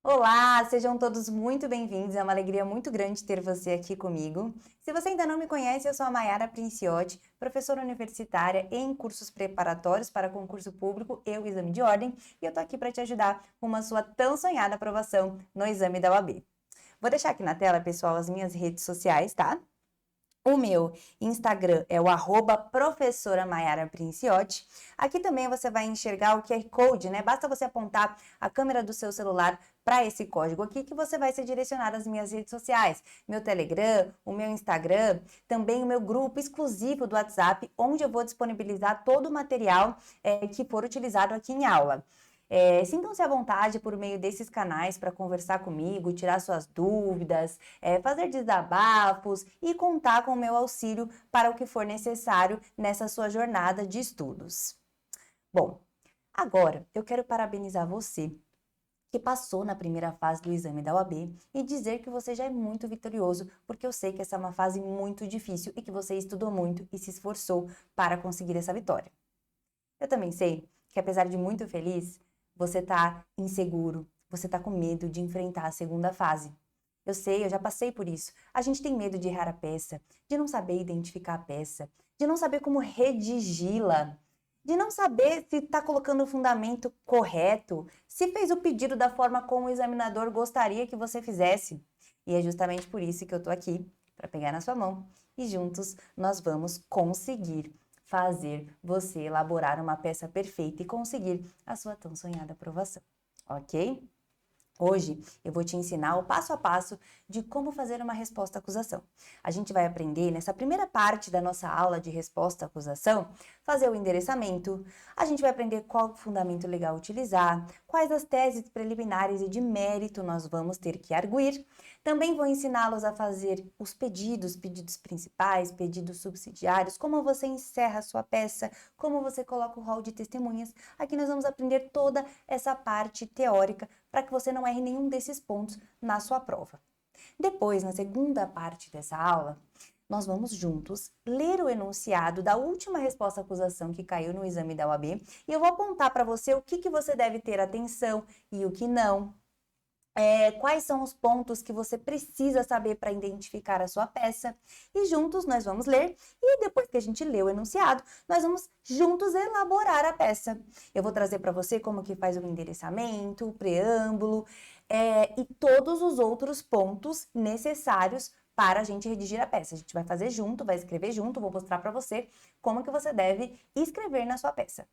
Olá, sejam todos muito bem-vindos. É uma alegria muito grande ter você aqui comigo. Se você ainda não me conhece, eu sou a Maiara Princiotti, professora universitária em cursos preparatórios para concurso público e o exame de ordem, e eu tô aqui para te ajudar com uma sua tão sonhada aprovação no exame da OAB. Vou deixar aqui na tela, pessoal, as minhas redes sociais, tá? O meu Instagram é o @professora Maiara Princiotti. Aqui também você vai enxergar o QR Code, né? Basta você apontar a câmera do seu celular para esse código aqui que você vai ser direcionado às minhas redes sociais. Meu Telegram, o meu Instagram, também o meu grupo exclusivo do WhatsApp, onde eu vou disponibilizar todo o material que for utilizado aqui em aula. Sintam-se à vontade por meio desses canais para conversar comigo, tirar suas dúvidas, fazer desabafos e contar com o meu auxílio para o que for necessário nessa sua jornada de estudos. Bom, agora eu quero parabenizar você que passou na primeira fase do exame da OAB e dizer que você já é muito vitorioso, porque eu sei que essa é uma fase muito difícil e que você estudou muito e se esforçou para conseguir essa vitória. Eu também sei que, apesar de muito feliz, você tá inseguro, você tá com medo de enfrentar a segunda fase. Eu sei, eu já passei por isso. A gente tem medo de errar a peça, de não saber identificar a peça, de não saber como redigi-la, de não saber se está colocando o fundamento correto, se fez o pedido da forma como o examinador gostaria que você fizesse. E é justamente por isso que eu tô aqui, para pegar na sua mão e juntos nós vamos conseguir fazer você elaborar uma peça perfeita e conseguir a sua tão sonhada aprovação, ok? Hoje eu vou te ensinar o passo a passo de como fazer uma resposta à acusação. A gente vai aprender nessa primeira parte da nossa aula de resposta à acusação, fazer o endereçamento, a gente vai aprender qual fundamento legal utilizar, quais as teses preliminares e de mérito nós vamos ter que arguir. Também vou ensiná-los a fazer os pedidos principais, pedidos subsidiários, como você encerra a sua peça, como você coloca o rol de testemunhas. Aqui nós vamos aprender toda essa parte teórica para que você não erre nenhum desses pontos na sua prova. Depois, na segunda parte dessa aula, nós vamos juntos ler o enunciado da última resposta à acusação que caiu no exame da OAB e eu vou apontar para você o que você deve ter atenção e o que não. Quais são os pontos que você precisa saber para identificar a sua peça e juntos nós vamos ler e depois que a gente lê o enunciado, nós vamos juntos elaborar a peça. Eu vou trazer para você como que faz o endereçamento, o preâmbulo e todos os outros pontos necessários para a gente redigir a peça. A gente vai fazer junto, vai escrever junto, vou mostrar para você como que você deve escrever na sua peça.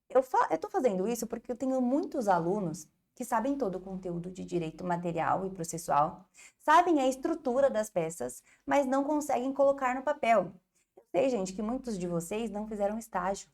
Eu estou fazendo isso porque eu tenho muitos alunos que sabem todo o conteúdo de direito material e processual, sabem a estrutura das peças, mas não conseguem colocar no papel. Eu sei, gente, que muitos de vocês não fizeram estágio.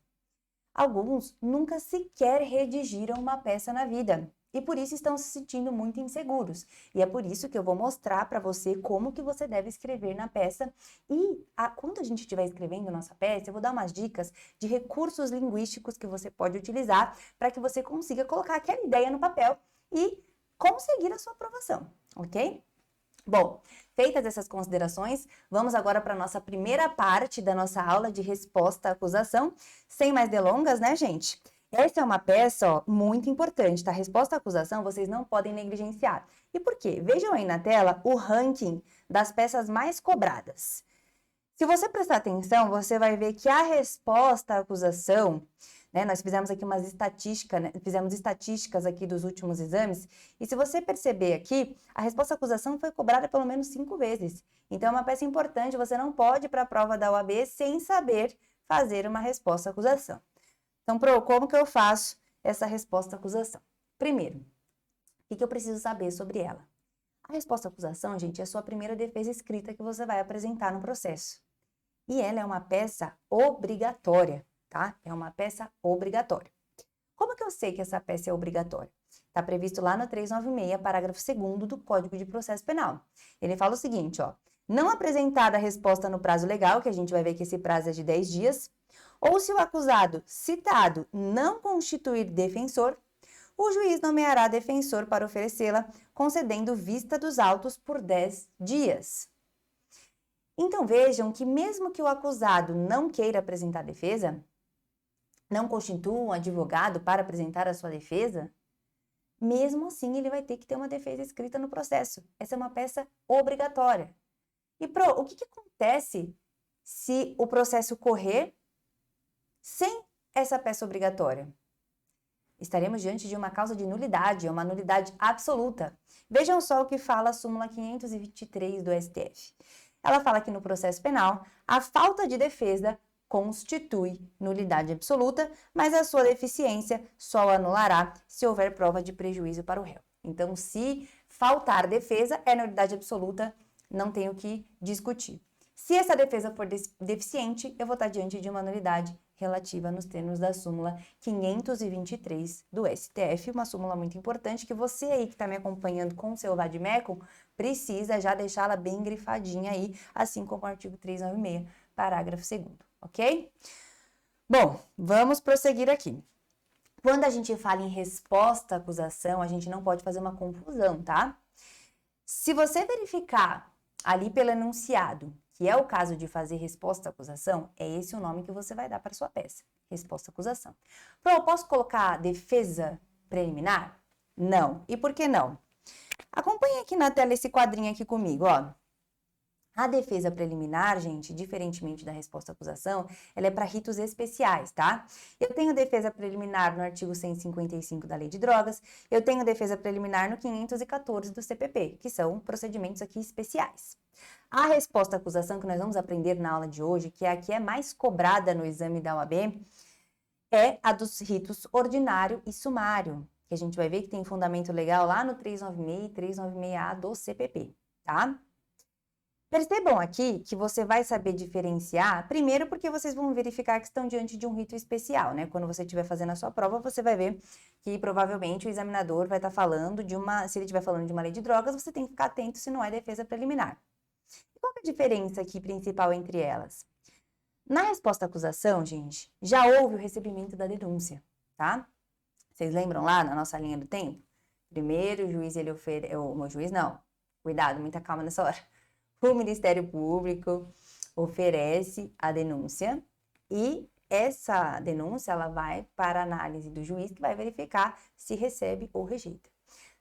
Alguns nunca sequer redigiram uma peça na vida e por isso estão se sentindo muito inseguros. E é por isso que eu vou mostrar para você como que você deve escrever na peça e quando a gente estiver escrevendo nossa peça, eu vou dar umas dicas de recursos linguísticos que você pode utilizar para que você consiga colocar aquela ideia no papel e conseguir a sua aprovação, ok? Bom, feitas essas considerações, vamos agora para a nossa primeira parte da nossa aula de resposta à acusação. Sem mais delongas, né, gente? Essa é uma peça, ó, muito importante, tá? Resposta à acusação vocês não podem negligenciar. E por quê? Vejam aí na tela o ranking das peças mais cobradas. Se você prestar atenção, você vai ver que a resposta à acusação, né, nós fizemos aqui umas estatísticas, né, fizemos estatísticas aqui dos últimos exames, e se você perceber aqui, a resposta à acusação foi cobrada pelo menos 5 vezes. Então, é uma peça importante, você não pode ir para a prova da OAB sem saber fazer uma resposta à acusação. Então, como que eu faço essa resposta à acusação? Primeiro, o que eu preciso saber sobre ela? A resposta à acusação, gente, é a sua primeira defesa escrita que você vai apresentar no processo. E ela é uma peça obrigatória, tá? É uma peça obrigatória. Como que eu sei que essa peça é obrigatória? Está previsto lá no 396, parágrafo 2º do Código de Processo Penal. Ele fala o seguinte, ó: não apresentada a resposta no prazo legal, que a gente vai ver que esse prazo é de 10 dias, ou se o acusado citado não constituir defensor, o juiz nomeará defensor para oferecê-la, concedendo vista dos autos por 10 dias. Então vejam que mesmo que o acusado não queira apresentar defesa, não constitua um advogado para apresentar a sua defesa, mesmo assim ele vai ter que ter uma defesa escrita no processo. Essa é uma peça obrigatória. E, o que acontece se o processo correr sem essa peça obrigatória? Estaremos diante de uma causa de nulidade, uma nulidade absoluta. Vejam só o que fala a súmula 523 do STF. Ela fala que no processo penal, a falta de defesa constitui nulidade absoluta, mas a sua deficiência só anulará se houver prova de prejuízo para o réu. Então, se faltar defesa, é nulidade absoluta, não tenho que discutir. Se essa defesa for deficiente, eu vou estar diante de uma nulidade relativa nos termos da súmula 523 do STF, uma súmula muito importante que você aí que está me acompanhando com o seu vade-mecum precisa já deixá-la bem grifadinha aí, assim como o artigo 396, parágrafo 2º, ok? Bom, vamos prosseguir aqui. Quando a gente fala em resposta à acusação, a gente não pode fazer uma confusão, tá? Se você verificar ali pelo enunciado, que é o caso de fazer resposta à acusação, é esse o nome que você vai dar para sua peça, resposta à acusação. Eu posso colocar defesa preliminar? Não. E por que não? Acompanhe aqui na tela esse quadrinho aqui comigo, ó. A defesa preliminar, gente, diferentemente da resposta à acusação, ela é para ritos especiais, tá? Eu tenho defesa preliminar no artigo 155 da Lei de Drogas, eu tenho defesa preliminar no 514 do CPP, que são procedimentos aqui especiais. A resposta à acusação que nós vamos aprender na aula de hoje, que é a que é mais cobrada no exame da OAB, é a dos ritos ordinário e sumário, que a gente vai ver que tem fundamento legal lá no 396 e 396A do CPP, tá? Percebam aqui que você vai saber diferenciar, primeiro porque vocês vão verificar que estão diante de um rito especial, né? Quando você estiver fazendo a sua prova, você vai ver que provavelmente o examinador vai estar falando de se ele estiver falando de uma lei de drogas, você tem que ficar atento se não é defesa preliminar. E qual é a diferença aqui principal entre elas? Na resposta à acusação, gente, já houve o recebimento da denúncia, tá? Vocês lembram lá na nossa linha do tempo? Primeiro o juiz, ele oferece... O juiz não, cuidado, muita calma nessa hora. O Ministério Público oferece a denúncia e essa denúncia ela vai para a análise do juiz que vai verificar se recebe ou rejeita.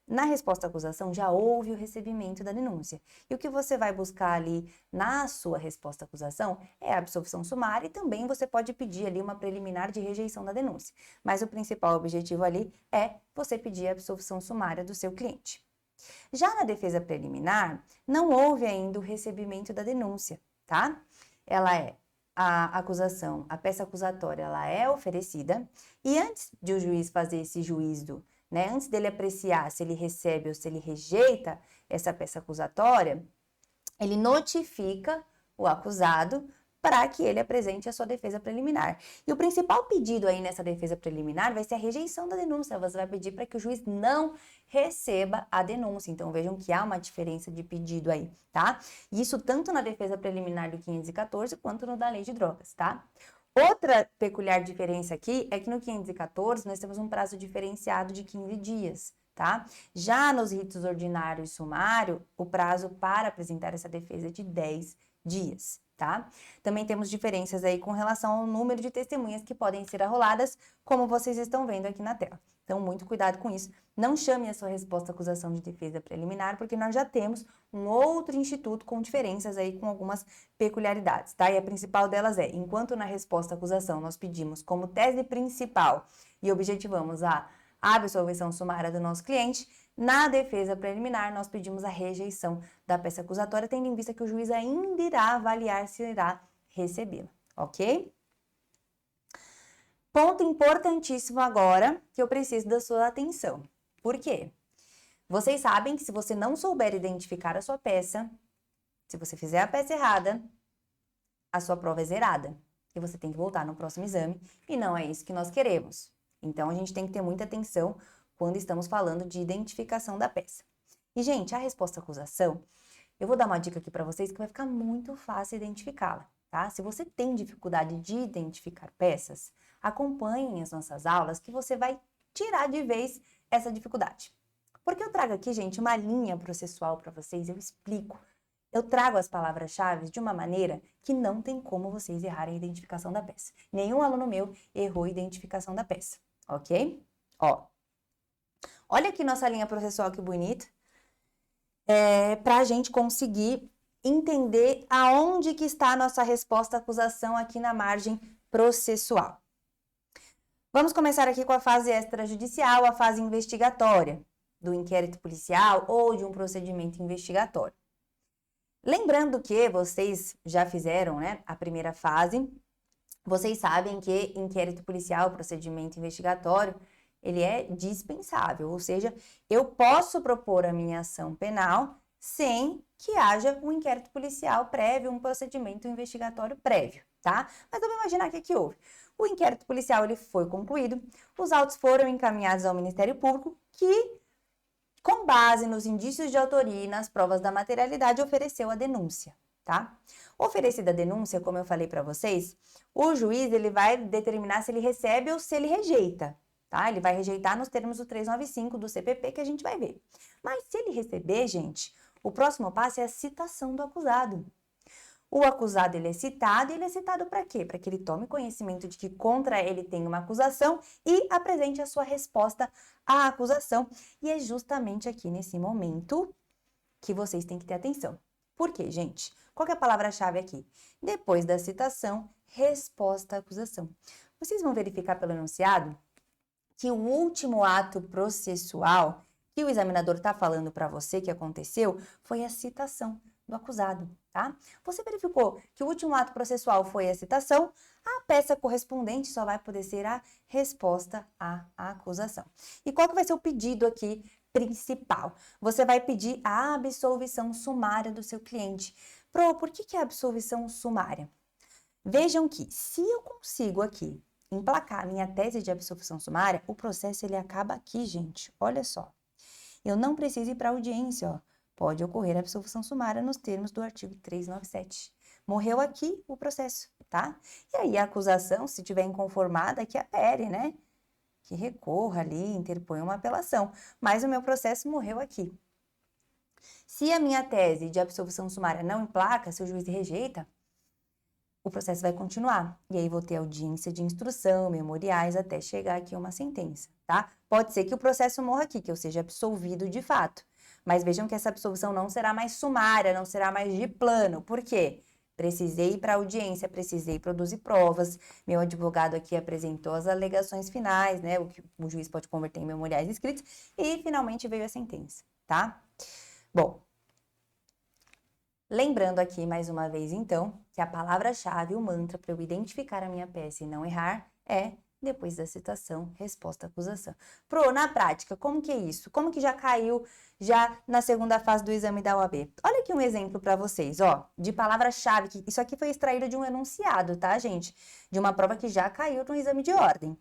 Na resposta à acusação já houve o recebimento da denúncia. E o que você vai buscar ali na sua resposta à acusação é a absolvição sumária e também você pode pedir ali uma preliminar de rejeição da denúncia. Mas o principal objetivo ali é você pedir a absolvição sumária do seu cliente. Já na defesa preliminar, não houve ainda o recebimento da denúncia, tá? Ela é a acusação, a peça acusatória, ela é oferecida e antes de o juiz fazer esse juízo, né, antes dele apreciar se ele recebe ou se ele rejeita essa peça acusatória, ele notifica o acusado para que ele apresente a sua defesa preliminar. E o principal pedido aí nessa defesa preliminar vai ser a rejeição da denúncia. Você vai pedir para que o juiz não receba a denúncia. Então, vejam que há uma diferença de pedido aí, tá? Isso tanto na defesa preliminar do 514 quanto no da Lei de Drogas, tá? Outra peculiar diferença aqui é que no 514 nós temos um prazo diferenciado de 15 dias, tá? Já nos ritos ordinário e sumário, o prazo para apresentar essa defesa é de 10 dias, tá? Também temos diferenças aí com relação ao número de testemunhas que podem ser arroladas, como vocês estão vendo aqui na tela. Então, muito cuidado com isso. Não chame a sua resposta à acusação de defesa preliminar, porque nós já temos um outro instituto com diferenças aí, com algumas peculiaridades, tá? E a principal delas é, enquanto na resposta à acusação nós pedimos como tese principal e objetivamos a absolvição sumária do nosso cliente, na defesa preliminar nós pedimos a rejeição da peça acusatória, tendo em vista que o juiz ainda irá avaliar se irá recebê-la, ok? Ponto importantíssimo agora que eu preciso da sua atenção. Por quê? Vocês sabem que se você não souber identificar a sua peça, se você fizer a peça errada, a sua prova é zerada. E você tem que voltar no próximo exame, e não é isso que nós queremos. Então, a gente tem que ter muita atenção quando estamos falando de identificação da peça. E, gente, a resposta à acusação, eu vou dar uma dica aqui para vocês que vai ficar muito fácil identificá-la, tá? Se você tem dificuldade de identificar peças, acompanhem as nossas aulas que você vai tirar de vez essa dificuldade. Porque eu trago aqui, gente, uma linha processual para vocês, eu explico. Eu trago as palavras-chave de uma maneira que não tem como vocês errarem a identificação da peça. Nenhum aluno meu errou a identificação da peça, ok? Ó, Olha aqui nossa linha processual, que bonita. Para a gente conseguir entender aonde que está a nossa resposta à acusação aqui na margem processual. Vamos começar aqui com a fase extrajudicial, a fase investigatória do inquérito policial ou de um procedimento investigatório. Lembrando que vocês já fizeram, né, a primeira fase, vocês sabem que inquérito policial, procedimento investigatório, ele é dispensável, ou seja, eu posso propor a minha ação penal sem que haja um inquérito policial prévio, um procedimento investigatório prévio, tá? Mas vamos imaginar que houve. O inquérito policial ele foi concluído, os autos foram encaminhados ao Ministério Público, que, com base nos indícios de autoria e nas provas da materialidade, ofereceu a denúncia, tá? Oferecida a denúncia, como eu falei para vocês, o juiz ele vai determinar se ele recebe ou se ele rejeita, tá? Ele vai rejeitar nos termos do 395 do CPP, que a gente vai ver. Mas se ele receber, gente, o próximo passo é a citação do acusado. O acusado ele é citado e ele é citado para quê? Para que ele tome conhecimento de que contra ele tem uma acusação e apresente a sua resposta à acusação. E é justamente aqui nesse momento que vocês têm que ter atenção. Por quê, gente? Qual que é a palavra-chave aqui? Depois da citação, resposta à acusação. Vocês vão verificar pelo enunciado que o último ato processual que o examinador está falando para você que aconteceu foi a citação do acusado, tá? Você verificou que o último ato processual foi a citação, a peça correspondente só vai poder ser a resposta à acusação. E qual que vai ser o pedido aqui principal? Você vai pedir a absolvição sumária do seu cliente. Por que é a absolvição sumária? Vejam que se eu consigo aqui emplacar a minha tese de absolvição sumária, o processo ele acaba aqui, gente. Olha só. Eu não preciso ir para audiência, ó. Pode ocorrer a absolvição sumária nos termos do artigo 397. Morreu aqui o processo, tá? E aí a acusação, se tiver inconformada, que apere, né? Que recorra ali, interponha uma apelação. Mas o meu processo morreu aqui. Se a minha tese de absolvição sumária não emplaca, se o juiz rejeita, o processo vai continuar. E aí vou ter audiência de instrução, memoriais, até chegar aqui a uma sentença, tá? Pode ser que o processo morra aqui, que eu seja absolvido de fato. Mas vejam que essa absolvição não será mais sumária, não será mais de plano. Por quê? Precisei ir para a audiência, precisei produzir provas, meu advogado aqui apresentou as alegações finais, né? O que o juiz pode converter em memoriais escritos, e finalmente veio a sentença, tá? Bom, lembrando aqui mais uma vez, então, que a palavra-chave, o mantra para eu identificar a minha peça e não errar é depois da citação, resposta à acusação. Na prática, como que é isso? Como que já caiu já na segunda fase do exame da OAB? Olha aqui um exemplo para vocês, ó, de palavra-chave, que isso aqui foi extraído de um enunciado, tá, gente? De uma prova que já caiu no exame de ordem.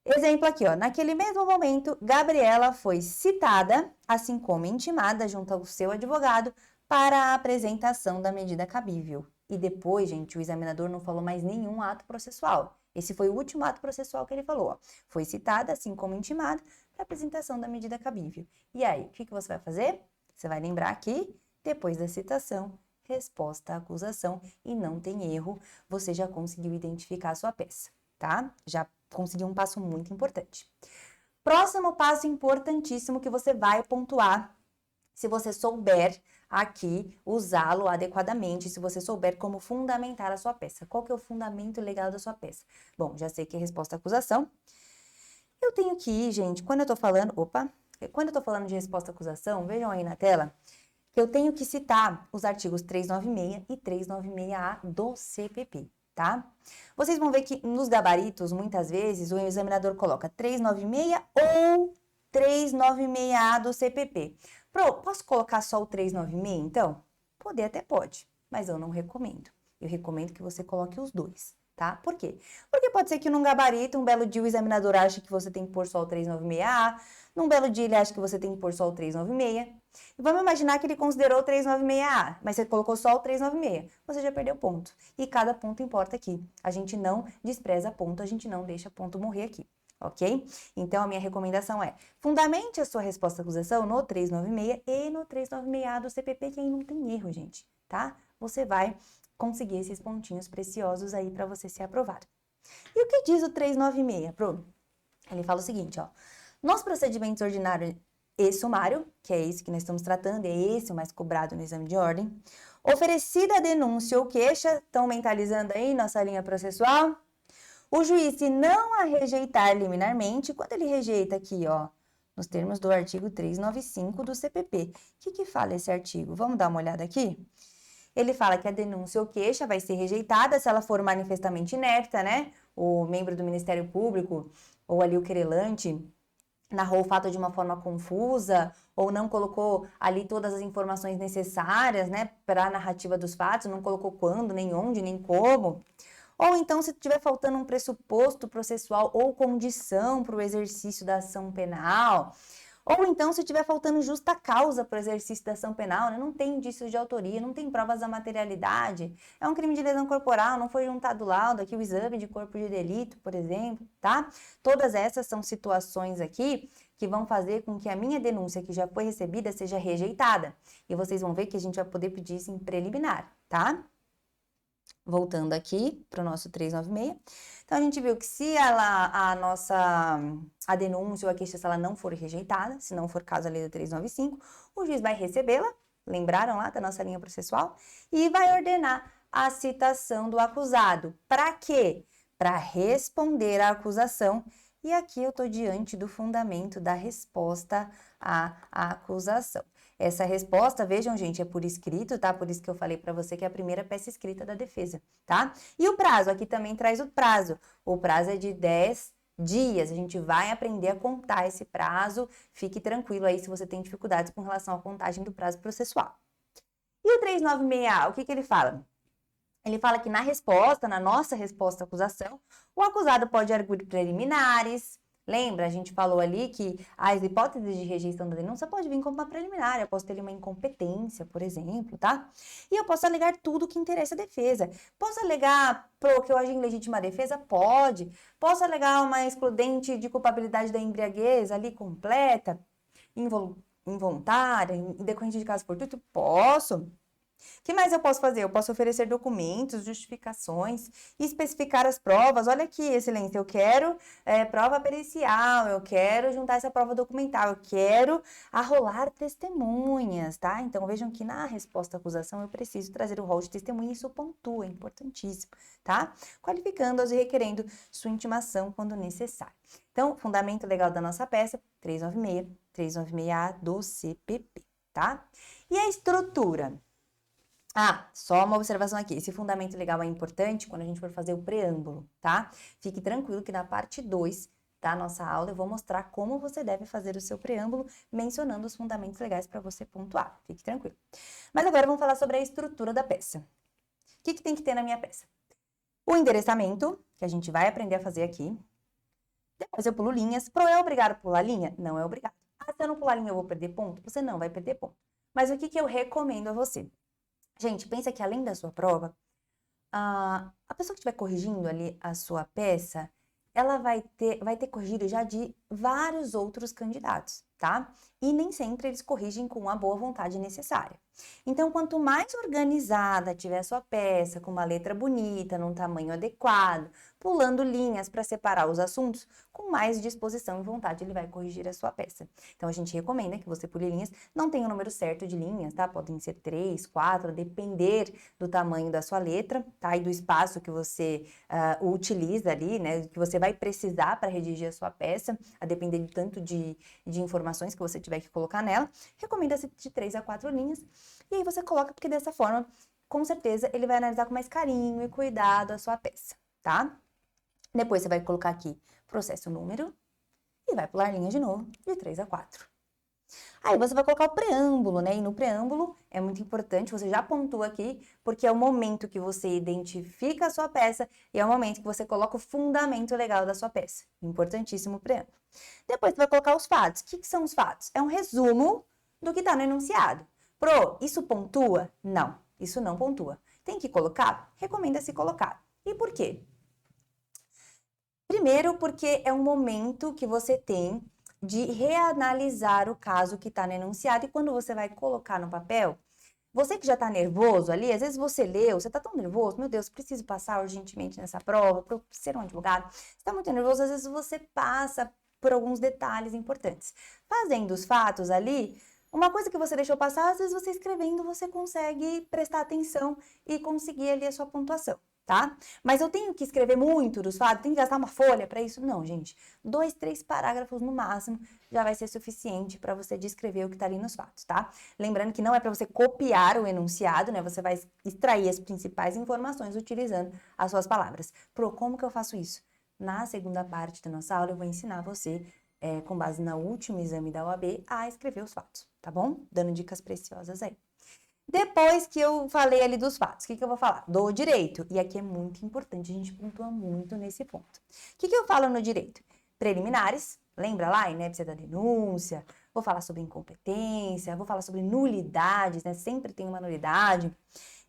Exemplo aqui, ó, naquele mesmo momento, Gabriela foi citada, assim como intimada junto ao seu advogado, para a apresentação da medida cabível. E depois, gente, o examinador não falou mais nenhum ato processual. Esse foi o último ato processual que ele falou, ó. Foi citada, assim como intimada, para a apresentação da medida cabível. E aí, o que você vai fazer? Você vai lembrar que, depois da citação, resposta à acusação, e não tem erro, você já conseguiu identificar a sua peça, tá? Já conseguiu um passo muito importante. Próximo passo importantíssimo que você vai pontuar, se você souber aqui usá-lo adequadamente, se você souber como fundamentar a sua peça. Qual que é o fundamento legal da sua peça? Bom, já sei que é resposta à acusação. Eu tenho que ir, gente, quando eu tô falando de resposta à acusação, vejam aí na tela, que eu tenho que citar os artigos 396 e 396A do CPP, tá? Vocês vão ver que nos gabaritos, muitas vezes, o examinador coloca 396 ou 396A do CPP. Posso colocar só o 396, então? Poder até pode, mas eu não recomendo. Eu recomendo que você coloque os dois, tá? Por quê? Porque pode ser que num gabarito, um belo dia o examinador acha que você tem que pôr só o 396A, num belo dia ele acha que você tem que pôr só o 396. E vamos imaginar que ele considerou o 396A, mas você colocou só o 396. Você já perdeu ponto. E cada ponto importa aqui. A gente não despreza ponto, a gente não deixa ponto morrer aqui. Ok? Então, a minha recomendação é, fundamente a sua resposta à acusação no 396 e no 396A do CPP, que aí não tem erro, gente, tá? Você vai conseguir esses pontinhos preciosos aí para você ser aprovado. E o que diz o 396, Pro? Ele fala o seguinte, ó. Nos procedimentos ordinário e sumário, que é isso que nós estamos tratando, é esse o mais cobrado no exame de ordem, oferecida a denúncia ou queixa, estão mentalizando aí nossa linha processual, o juiz, se não a rejeitar liminarmente, quando ele rejeita aqui, ó, nos termos do artigo 395 do CPP, o que fala esse artigo? Vamos dar uma olhada aqui? Ele fala que a denúncia ou queixa vai ser rejeitada se ela for manifestamente inepta, né? O membro do Ministério Público ou ali o querelante narrou o fato de uma forma confusa ou não colocou ali todas as informações necessárias, né, para a narrativa dos fatos, não colocou quando, nem onde, nem como. Ou então, se estiver faltando um pressuposto processual ou condição para o exercício da ação penal, ou então, se estiver faltando justa causa para o exercício da ação penal, né? Não tem indícios de autoria, não tem provas da materialidade, é um crime de lesão corporal, não foi juntado laudo, aqui o exame de corpo de delito, por exemplo, tá? Todas essas são situações aqui que vão fazer com que a minha denúncia que já foi recebida seja rejeitada. E vocês vão ver que a gente vai poder pedir isso em preliminar, tá? Voltando aqui para o nosso 396. Então, a gente viu que se a denúncia ou a queixa, se ela não for rejeitada, se não for caso da lei do 395, o juiz vai recebê-la, lembraram lá da nossa linha processual, e vai ordenar a citação do acusado. Para quê? Para responder à acusação. E aqui eu estou diante do fundamento da resposta à acusação. Essa resposta, vejam, gente, é por escrito, tá? Por isso que eu falei para você que é a primeira peça escrita da defesa, tá? E o prazo, aqui também traz o prazo. O prazo é de 10 dias. A gente vai aprender a contar esse prazo. Fique tranquilo aí se você tem dificuldades com relação à contagem do prazo processual. E o 396A, o que ele fala? Ele fala que na resposta, na nossa resposta à acusação, o acusado pode arguir preliminares. Lembra? A gente falou ali que as hipóteses de rejeição da denúncia pode vir como uma preliminar. Eu posso ter uma incompetência, por exemplo, tá? E eu posso alegar tudo que interessa a defesa. Posso alegar que eu agi em legítima defesa? Pode. Posso alegar uma excludente de culpabilidade da embriaguez ali completa, involuntária, em decorrente de caso fortuito? Posso. O que mais eu posso fazer? Eu posso oferecer documentos, justificações, especificar as provas. Olha aqui, excelência, eu quero prova pericial, eu quero juntar essa prova documental, eu quero arrolar testemunhas, tá? Então, vejam que na resposta à acusação eu preciso trazer o rol de testemunha e isso pontua, é importantíssimo, tá? Qualificando-as e requerendo sua intimação quando necessário. Então, fundamento legal da nossa peça, 396, 396A do CPP, tá? E a estrutura? Só uma observação aqui, esse fundamento legal é importante quando a gente for fazer o preâmbulo, tá? Fique tranquilo que na parte 2 da nossa aula eu vou mostrar como você deve fazer o seu preâmbulo, mencionando os fundamentos legais para você pontuar, fique tranquilo. Mas agora vamos falar sobre a estrutura da peça. O que tem que ter na minha peça? O endereçamento, que a gente vai aprender a fazer aqui. Depois eu pulo linhas. É obrigado a pular linha? Não é obrigado. Se eu não pular linha eu vou perder ponto? Você não vai perder ponto. Mas o que eu recomendo a você? Gente, pensa que além da sua prova, a pessoa que estiver corrigindo ali a sua peça, ela vai ter corrigido já de vários outros candidatos, tá? E nem sempre eles corrigem com a boa vontade necessária. Então, quanto mais organizada tiver a sua peça, com uma letra bonita, num tamanho adequado, pulando linhas para separar os assuntos, com mais disposição e vontade ele vai corrigir a sua peça. Então, a gente recomenda que você pule linhas, não tem o número certo de linhas, tá? Podem ser 3, 4, a depender do tamanho da sua letra, tá? E do espaço que você utiliza ali, né? Que você vai precisar para redigir a sua peça, a depender do tanto de informações que você tiver que colocar nela. Recomenda-se de 3 a 4 linhas. E aí você coloca, porque dessa forma, com certeza, ele vai analisar com mais carinho e cuidado a sua peça, tá? Depois você vai colocar aqui processo número e vai pular linha de novo, de 3 a 4. Aí você vai colocar o preâmbulo, né? E no preâmbulo é muito importante, você já pontua aqui, porque é o momento que você identifica a sua peça e é o momento que você coloca o fundamento legal da sua peça. Importantíssimo o preâmbulo. Depois você vai colocar os fatos. O que são os fatos? É um resumo do que está no enunciado. Isso pontua? Não, isso não pontua. Tem que colocar? Recomenda-se colocar. E por quê? Primeiro, porque é um momento que você tem de reanalisar o caso que está no enunciado e quando você vai colocar no papel, você que já está nervoso ali, às vezes você leu, você está tão nervoso, meu Deus, preciso passar urgentemente nessa prova para ser um advogado. Você está muito nervoso, às vezes você passa por alguns detalhes importantes. Fazendo os fatos ali, uma coisa que você deixou passar, às vezes você escrevendo, você consegue prestar atenção e conseguir ali a sua pontuação, tá? Mas eu tenho que escrever muito dos fatos, tenho que gastar uma folha para isso? Não, gente. 2, 3 parágrafos no máximo já vai ser suficiente para você descrever o que está ali nos fatos, tá? Lembrando que não é para você copiar o enunciado, né? Você vai extrair as principais informações utilizando as suas palavras. Como que eu faço isso? Na segunda parte da nossa aula, eu vou ensinar você, com base no último exame da OAB, a escrever os fatos, tá bom? Dando dicas preciosas aí. Depois que eu falei ali dos fatos, o que eu vou falar? Do direito. E aqui é muito importante, a gente pontua muito nesse ponto. O que eu falo no direito? Preliminares, lembra lá, inépcia da denúncia, vou falar sobre incompetência, vou falar sobre nulidades, né? Sempre tem uma nulidade.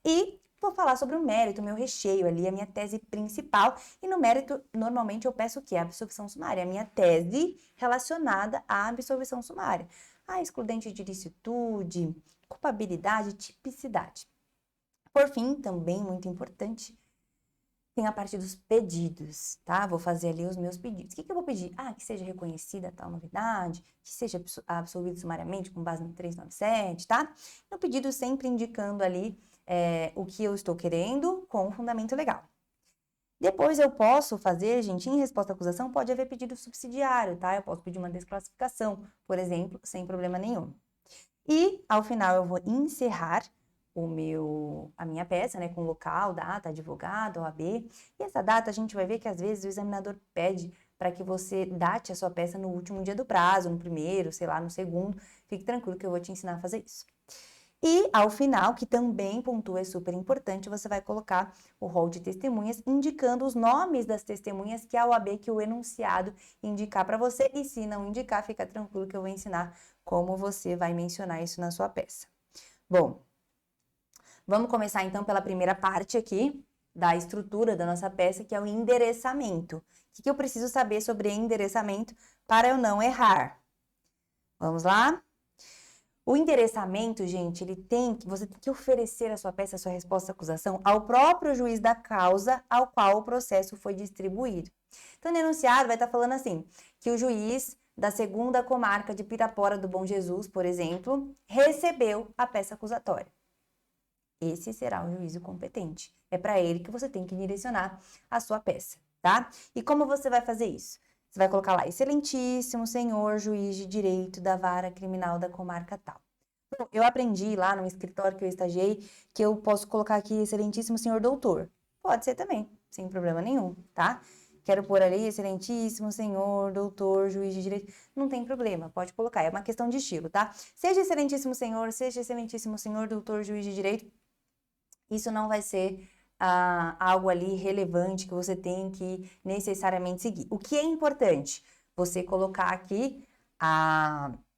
E vou falar sobre o mérito, o meu recheio ali, a minha tese principal. E no mérito, normalmente eu peço o quê? A absolvição sumária, a minha tese relacionada à absolvição sumária. A excludente de ilicitude, culpabilidade, tipicidade. Por fim, também muito importante, tem a parte dos pedidos, tá? Vou fazer ali os meus pedidos. O que eu vou pedir? Que seja reconhecida tal novidade, que seja absolvido sumariamente com base no 397, tá? No pedido sempre indicando ali o que eu estou querendo com fundamento legal. Depois eu posso fazer, gente, em resposta à acusação, pode haver pedido subsidiário, tá? Eu posso pedir uma desclassificação, por exemplo, sem problema nenhum. E, ao final, eu vou encerrar a minha peça, né, com local, data, advogado, OAB. E essa data a gente vai ver que às vezes o examinador pede para que você date a sua peça no último dia do prazo, no primeiro, sei lá, no segundo. Fique tranquilo que eu vou te ensinar a fazer isso. E, ao final, que também pontua, é super importante, você vai colocar o rol de testemunhas, indicando os nomes das testemunhas que a OAB, que o enunciado indicar para você. E se não indicar, fica tranquilo que eu vou ensinar como você vai mencionar isso na sua peça. Bom, vamos começar então pela primeira parte aqui da estrutura da nossa peça, que é o endereçamento. O que eu preciso saber sobre endereçamento para eu não errar? Vamos lá? O endereçamento, gente, você tem que oferecer a sua peça, a sua resposta à acusação ao próprio juiz da causa ao qual o processo foi distribuído. Então, o enunciado vai estar falando assim, que o juiz da segunda comarca de Pirapora do Bom Jesus, por exemplo, recebeu a peça acusatória. Esse será o juízo competente. É para ele que você tem que direcionar a sua peça, tá? E como você vai fazer isso? Você vai colocar lá, excelentíssimo senhor juiz de direito da vara criminal da comarca tal. Bom, eu aprendi lá no escritório que eu estagiei que eu posso colocar aqui excelentíssimo senhor doutor. Pode ser também, sem problema nenhum, tá? Quero pôr ali excelentíssimo senhor doutor juiz de direito. Não tem problema, pode colocar. É uma questão de estilo, tá? Seja excelentíssimo senhor doutor juiz de direito. Isso não vai ser algo ali relevante que você tem que necessariamente seguir. O que é importante? Você colocar aqui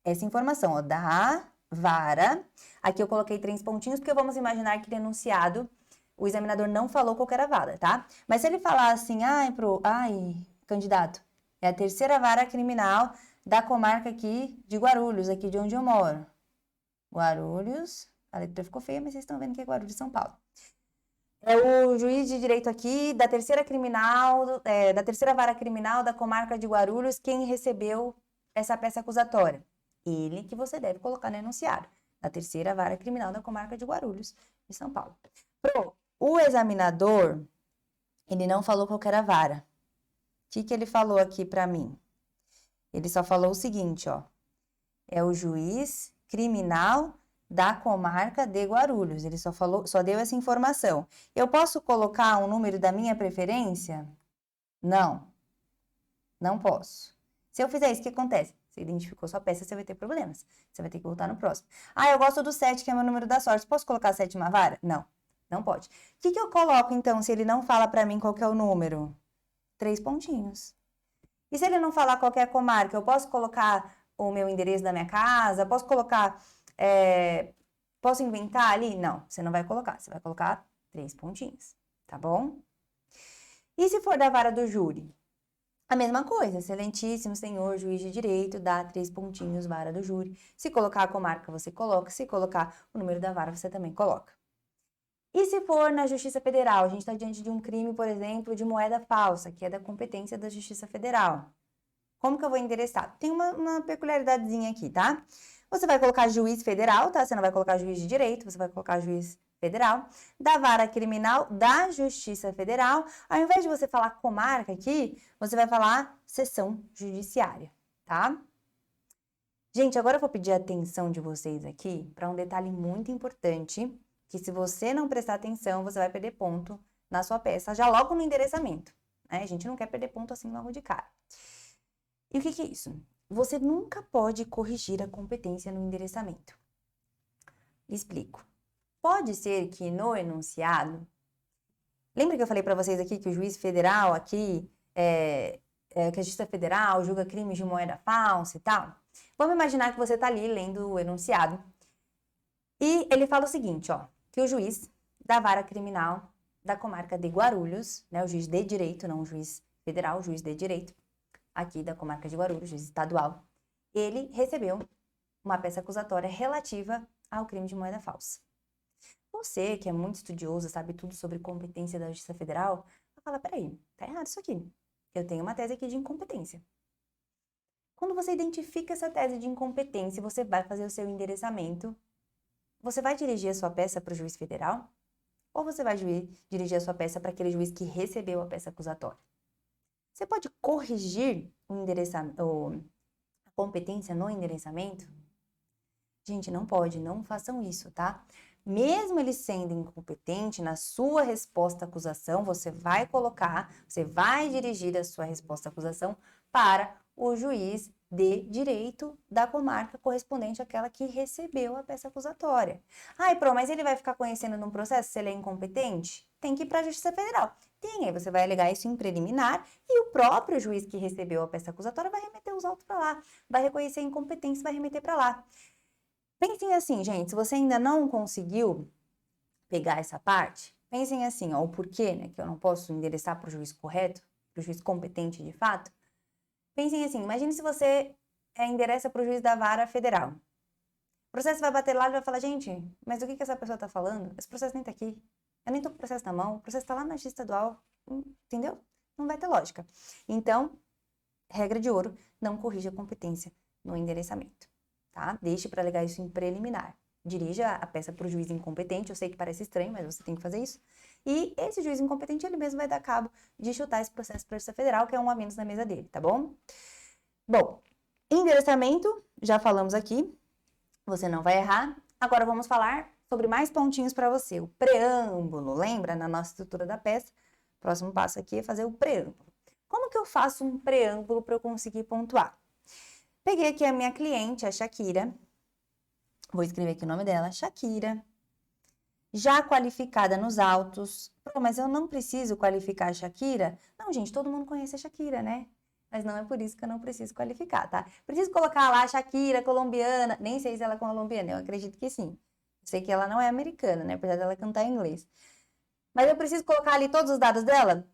essa informação, ó, da vara. Aqui eu coloquei 3 pontinhos, porque vamos imaginar que no enunciado o examinador não falou qual era a vara, tá? Mas se ele falar assim, candidato, é a terceira vara criminal da comarca aqui de Guarulhos, aqui de onde eu moro. Guarulhos, a letra ficou feia, mas vocês estão vendo que é Guarulhos, São Paulo. É o juiz de direito aqui da terceira vara criminal da comarca de Guarulhos, quem recebeu essa peça acusatória. Ele que você deve colocar no enunciado, da terceira vara criminal da comarca de Guarulhos, de São Paulo. O examinador, ele não falou qual era a vara. O que ele falou aqui para mim? Ele só falou o seguinte, ó. É o juiz criminal da comarca de Guarulhos. Ele só deu essa informação. Eu posso colocar um número da minha preferência? Não. Não posso. Se eu fizer isso, o que acontece? Você identificou sua peça, você vai ter problemas. Você vai ter que voltar no próximo. Eu gosto do 7, que é meu número da sorte. Posso colocar a 7ª vara? Não. Não pode. O que eu coloco, então, se ele não fala para mim qual que é o número? 3 pontinhos. E se ele não falar qual que é a comarca, eu posso colocar o meu endereço da minha casa? Posso colocar... posso inventar ali? Não, você não vai colocar. Você vai colocar 3 pontinhos, tá bom? E se for da vara do júri? A mesma coisa, excelentíssimo senhor juiz de direito, dá 3 pontinhos, vara do júri. Se colocar a comarca, você coloca. Se colocar o número da vara, você também coloca. E se for na Justiça Federal? A gente está diante de um crime, por exemplo, de moeda falsa, que é da competência da Justiça Federal. Como que eu vou endereçar? Tem uma peculiaridadezinha aqui, tá? Você vai colocar juiz federal, tá? Você não vai colocar juiz de direito, você vai colocar juiz federal, da vara criminal da Justiça Federal. Ao invés de você falar comarca aqui, você vai falar seção judiciária, tá? Gente, agora eu vou pedir a atenção de vocês aqui para um detalhe muito importante, que se você não prestar atenção, você vai perder ponto na sua peça, já logo no endereçamento, né? A gente não quer perder ponto assim logo de cara. E o que é isso? Você nunca pode corrigir a competência no endereçamento. Explico. Pode ser que no enunciado, lembra que eu falei para vocês aqui que o juiz federal aqui, que a Justiça Federal julga crimes de moeda falsa e tal? Vamos imaginar que você está ali lendo o enunciado e ele fala o seguinte, ó, que o juiz da vara criminal da comarca de Guarulhos, né, o juiz de direito, não o juiz federal, o juiz de direito, aqui da comarca de Guarulhos, juiz estadual, ele recebeu uma peça acusatória relativa ao crime de moeda falsa. Você, que é muito estudioso, sabe tudo sobre competência da Justiça Federal, vai falar, peraí, tá errado isso aqui. Eu tenho uma tese aqui de incompetência. Quando você identifica essa tese de incompetência, você vai fazer o seu endereçamento, você vai dirigir a sua peça para o juiz federal? Ou você vai dirigir a sua peça para aquele juiz que recebeu a peça acusatória? Você pode corrigir a competência no endereçamento? Gente, não pode, não façam isso, tá? Mesmo ele sendo incompetente, na sua resposta à acusação, você vai dirigir a sua resposta à acusação para o juiz de direito da comarca correspondente àquela que recebeu a peça acusatória. Ai, mas ele vai ficar conhecendo num processo se ele é incompetente? Tem que ir para a Justiça Federal. Aí você vai alegar isso em preliminar e o próprio juiz que recebeu a peça acusatória vai remeter os autos para lá, vai reconhecer a incompetência e vai remeter para lá. Pensem assim, gente, se você ainda não conseguiu pegar essa parte, pensem assim, ó, o porquê, né, que eu não posso endereçar para o juiz correto, para o juiz competente de fato. Pensem assim, imagine se você endereça para o juiz da vara federal. O processo vai bater lá e vai falar, gente, mas o que essa pessoa está falando? Esse processo nem está aqui. Eu nem estou com o processo na mão, o processo está lá na justiça estadual, entendeu? Não vai ter lógica. Então, regra de ouro, não corrija a competência no endereçamento, tá? Deixe para alegar isso em preliminar. Dirija a peça para o juiz incompetente, eu sei que parece estranho, mas você tem que fazer isso. E esse juiz incompetente, ele mesmo vai dar cabo de chutar esse processo para a Justiça Federal, que é um a menos na mesa dele, tá bom? Bom, endereçamento, já falamos aqui, você não vai errar. Agora vamos falar sobre mais pontinhos para você. O preâmbulo, lembra na nossa estrutura da peça? O próximo passo aqui é fazer o preâmbulo. Como que eu faço um preâmbulo para eu conseguir pontuar? Peguei aqui a minha cliente, a Shakira. Vou escrever aqui o nome dela, Shakira. Já qualificada nos autos. Mas eu não preciso qualificar a Shakira? Não, gente, todo mundo conhece a Shakira, né? Mas não é por isso que eu não preciso qualificar, tá? Preciso colocar lá Shakira, colombiana. Nem sei se ela é colombiana, eu acredito que sim. Sei que ela não é americana, né? Apesar dela cantar em inglês. Mas eu preciso colocar ali todos os dados dela?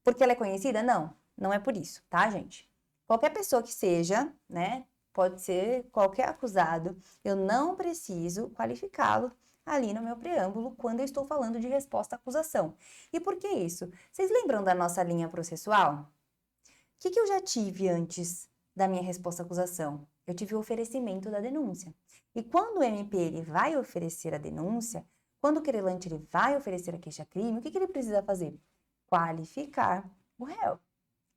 Porque ela é conhecida? Não, não é por isso, tá, gente? Qualquer pessoa que seja, né? Pode ser qualquer acusado, eu não preciso qualificá-lo ali no meu preâmbulo quando eu estou falando de resposta à acusação. E por que isso? Vocês lembram da nossa linha processual? O que eu já tive antes da minha resposta à acusação? Eu tive o oferecimento da denúncia. E quando o MP ele vai oferecer a denúncia, quando o querelante ele vai oferecer a queixa-crime, o que ele precisa fazer? Qualificar o réu.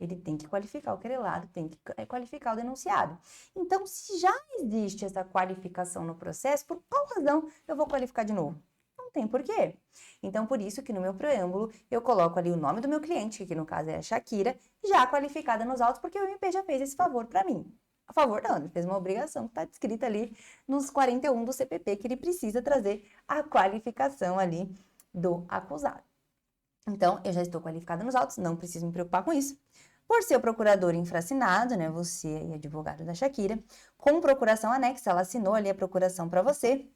Ele tem que qualificar o querelado, tem que qualificar o denunciado. Então, se já existe essa qualificação no processo, por qual razão eu vou qualificar de novo? Não tem porquê. Então, por isso que no meu preâmbulo, eu coloco ali o nome do meu cliente, que no caso é a Shakira, já qualificada nos autos, porque o MP já fez esse favor para mim. A favor não, ele fez uma obrigação que está descrita ali nos 41 do CPP, que ele precisa trazer a qualificação ali do acusado. Então, eu já estou qualificada nos autos, não preciso me preocupar com isso. Por ser o procurador infracinado, né, você e advogado da Shakira, com procuração anexa, ela assinou ali a procuração para você,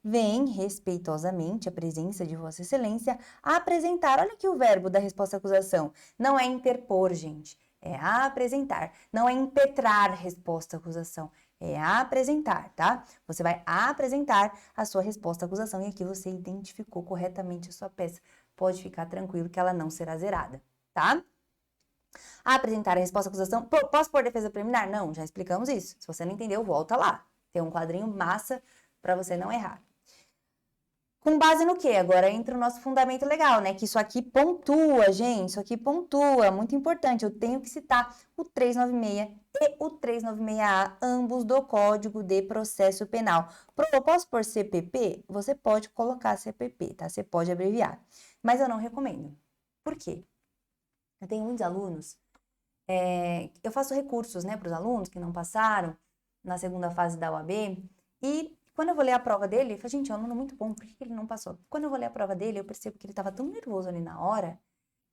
vem respeitosamente a presença de Vossa Excelência a apresentar. Olha aqui o verbo da resposta à acusação. Não é interpor, gente, é apresentar. Não é impetrar resposta à acusação, é apresentar, tá? Você vai apresentar a sua resposta à acusação e aqui você identificou corretamente a sua peça. Pode ficar tranquilo que ela não será zerada, tá? Apresentar a resposta à acusação. Posso pôr defesa preliminar? Não, já explicamos isso. Se você não entendeu, volta lá. Tem um quadrinho massa para você não errar. Com base no quê? Agora entra o nosso fundamento legal, né? Que isso aqui pontua, gente. Isso aqui pontua. Muito importante. Eu tenho que citar o 396 e o 396A, ambos do Código de Processo Penal. Eu posso pôr CPP? Você pode colocar CPP, tá? Você pode abreviar. Mas eu não recomendo. Por quê? Eu tenho muitos alunos. Eu faço recursos, né, para os alunos que não passaram na segunda fase da UAB. E quando eu vou ler a prova dele, eu falo, gente, é um aluno muito bom, por que ele não passou? Quando eu vou ler a prova dele, eu percebo que ele estava tão nervoso ali na hora,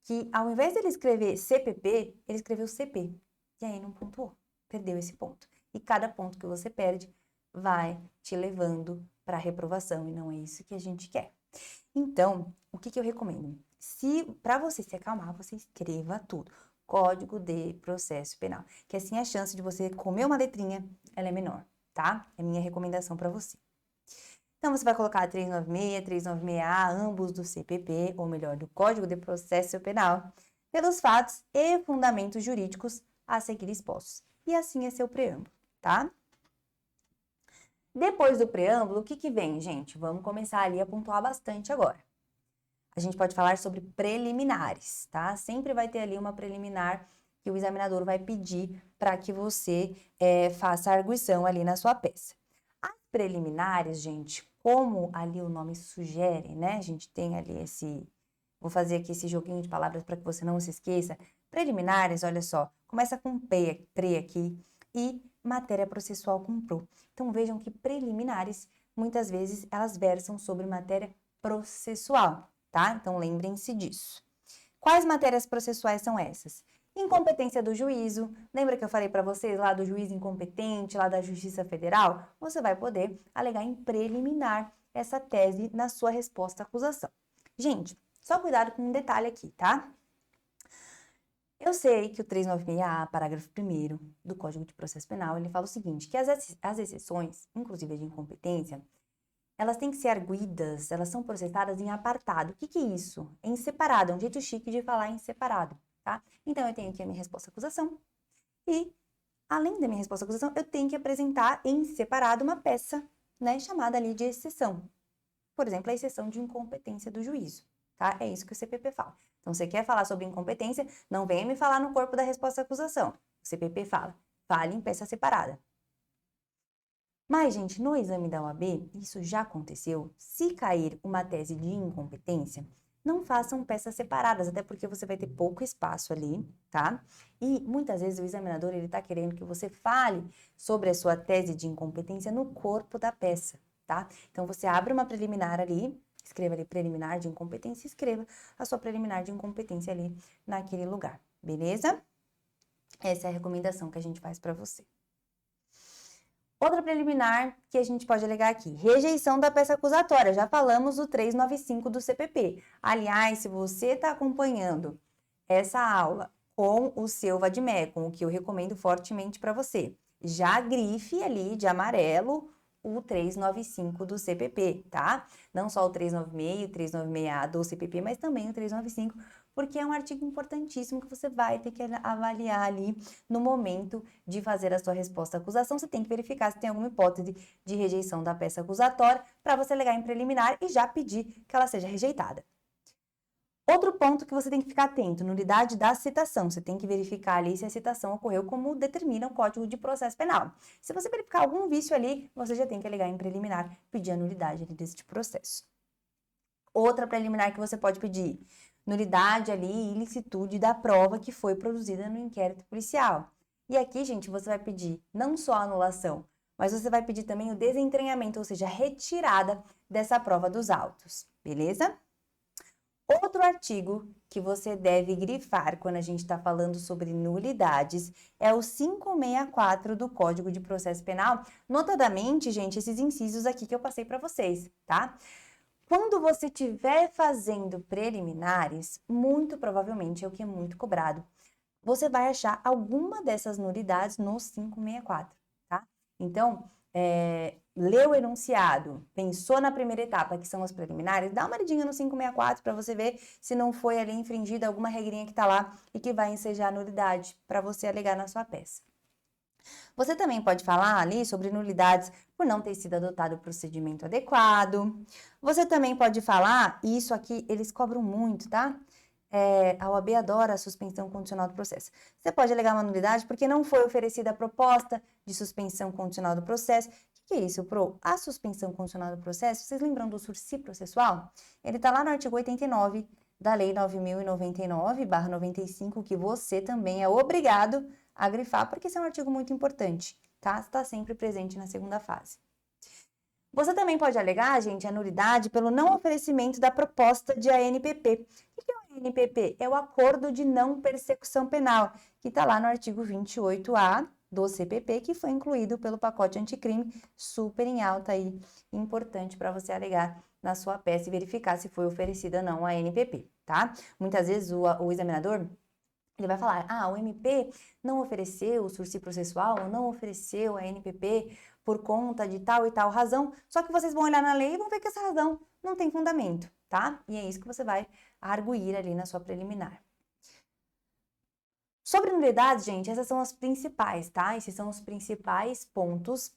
que ao invés de ele escrever CPP, ele escreveu CP. E aí não pontuou, perdeu esse ponto. E cada ponto que você perde vai te levando para a reprovação, e não é isso que a gente quer. Então, o que eu recomendo? Se para você se acalmar, você escreva tudo. Código de Processo Penal, que assim a chance de você comer uma letrinha, ela é menor, tá? É minha recomendação para você. Então, você vai colocar 396, 396A, ambos do CPP, ou melhor, do Código de Processo Penal, pelos fatos e fundamentos jurídicos a seguir expostos. E assim é seu preâmbulo, tá? Depois do preâmbulo, o que vem, gente? Vamos começar ali a pontuar bastante agora. A gente pode falar sobre preliminares, tá? Sempre vai ter ali uma preliminar que o examinador vai pedir para que você faça a arguição ali na sua peça. As preliminares, gente, como ali o nome sugere, né? A gente tem ali vou fazer aqui esse joguinho de palavras para que você não se esqueça. Preliminares, olha só, começa com pre aqui e matéria processual com pro. Então vejam que preliminares, muitas vezes, elas versam sobre matéria processual, tá? Então lembrem-se disso. Quais matérias processuais são essas? Incompetência do juízo. Lembra que eu falei para vocês lá do juiz incompetente, lá da Justiça Federal? Você vai poder alegar em preliminar essa tese na sua resposta à acusação. Gente, só cuidado com um detalhe aqui, tá? Eu sei que o 396A, parágrafo 1º do Código de Processo Penal, ele fala o seguinte, que as exceções, inclusive a de incompetência, elas têm que ser arguidas, elas são processadas em apartado. O que é isso? Em separado, é um jeito chique de falar em separado, tá? Então, eu tenho aqui a minha resposta à acusação e, além da minha resposta à acusação, eu tenho que apresentar em separado uma peça, né, chamada ali de exceção. Por exemplo, a exceção de incompetência do juízo, tá? É isso que o CPP fala. Então, você quer falar sobre incompetência, não venha me falar no corpo da resposta à acusação. O CPP fala, fale em peça separada. Mas, gente, no exame da OAB, isso já aconteceu. Se cair uma tese de incompetência, não façam peças separadas, até porque você vai ter pouco espaço ali, tá? E muitas vezes o examinador, ele tá querendo que você fale sobre a sua tese de incompetência no corpo da peça, tá? Então, você abre uma preliminar ali, escreva ali preliminar de incompetência, escreva a sua preliminar de incompetência ali naquele lugar, beleza? Essa é a recomendação que a gente faz para você. Outra preliminar que a gente pode alegar aqui, rejeição da peça acusatória. Já falamos do 395 do CPP. Aliás, se você está acompanhando essa aula com o seu Vadmecum, o que eu recomendo fortemente para você, já grife ali de amarelo o 395 do CPP, tá? Não só o 396, o 396A do CPP, mas também o 395, porque é um artigo importantíssimo que você vai ter que avaliar ali no momento de fazer a sua resposta à acusação. Você tem que verificar se tem alguma hipótese de rejeição da peça acusatória para você alegar em preliminar e já pedir que ela seja rejeitada. Outro ponto que você tem que ficar atento, nulidade da citação. Você tem que verificar ali se a citação ocorreu como determina o Código de Processo Penal. Se você verificar algum vício ali, você já tem que alegar em preliminar, pedir a nulidade desse processo. Outra preliminar que você pode pedir, nulidade ali e ilicitude da prova que foi produzida no inquérito policial. E aqui, gente, você vai pedir não só a anulação, mas você vai pedir também o desentranhamento, ou seja, a retirada dessa prova dos autos, beleza? Outro artigo que você deve grifar quando a gente está falando sobre nulidades é o 564 do Código de Processo Penal, notadamente, gente, esses incisos aqui que eu passei para vocês, tá? Quando você estiver fazendo preliminares, muito provavelmente é o que é muito cobrado, você vai achar alguma dessas nulidades no 564, tá? Então, leu o enunciado, pensou na primeira etapa, que são as preliminares, dá uma lidinha no 564 para você ver se não foi ali infringida alguma regrinha que está lá e que vai ensejar a nulidade para você alegar na sua peça. Você também pode falar ali sobre nulidades por não ter sido adotado o procedimento adequado. Você também pode falar, e isso aqui eles cobram muito, tá? A OAB adora a suspensão condicional do processo. Você pode alegar uma nulidade porque não foi oferecida a proposta de suspensão condicional do processo. O que é isso, Pro? A suspensão condicional do processo, vocês lembram do sursi processual? Ele está lá no artigo 89 da Lei 9.099/95, que você também é obrigado a grifar, porque esse é um artigo muito importante, tá? Está sempre presente na segunda fase. Você também pode alegar, gente, a nulidade pelo não oferecimento da proposta de ANPP. O que é o ANPP? É o Acordo de Não Persecução Penal, que está lá no artigo 28A do CPP, que foi incluído pelo pacote anticrime, super em alta aí, importante para você alegar na sua peça e verificar se foi oferecida ou não a ANPP, tá? Muitas vezes o examinador ele vai falar, o MP não ofereceu o sursi processual, não ofereceu a NPP por conta de tal e tal razão, só que vocês vão olhar na lei e vão ver que essa razão não tem fundamento, tá? E é isso que você vai arguir ali na sua preliminar. Sobre nulidades, gente, essas são as principais, tá? Esses são os principais pontos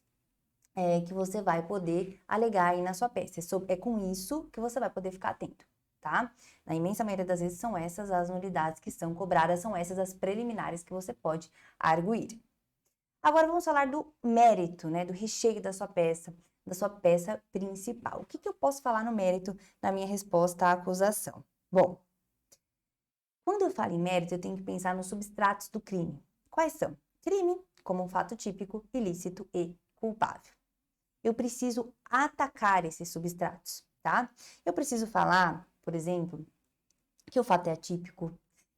que você vai poder alegar aí na sua peça. É com isso que você vai poder ficar atento, tá? Na imensa maioria das vezes são essas as nulidades que são cobradas, são essas as preliminares que você pode arguir. Agora vamos falar do mérito, né, do recheio da sua peça principal. O que eu posso falar no mérito na minha resposta à acusação? Bom, quando eu falo em mérito, eu tenho que pensar nos substratos do crime. Quais são? Crime, como um fato típico, ilícito e culpável. Eu preciso atacar esses substratos, tá? Eu preciso falar, por exemplo, que o fato é atípico,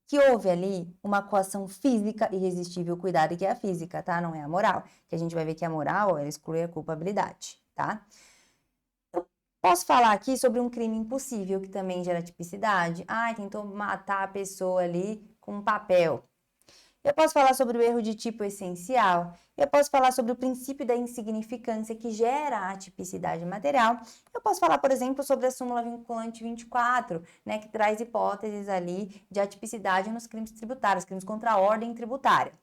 que houve ali uma coação física irresistível, cuidado que é a física, tá? Não é a moral, que a gente vai ver que a moral, ela exclui a culpabilidade, tá? Eu posso falar aqui sobre um crime impossível, que também gera tipicidade. Tentou matar a pessoa ali com um papel. Eu posso falar sobre o erro de tipo essencial. Eu posso falar sobre o princípio da insignificância que gera a atipicidade material. Eu posso falar, por exemplo, sobre a súmula vinculante 24, né, que traz hipóteses ali de atipicidade nos crimes tributários, crimes contra a ordem tributária.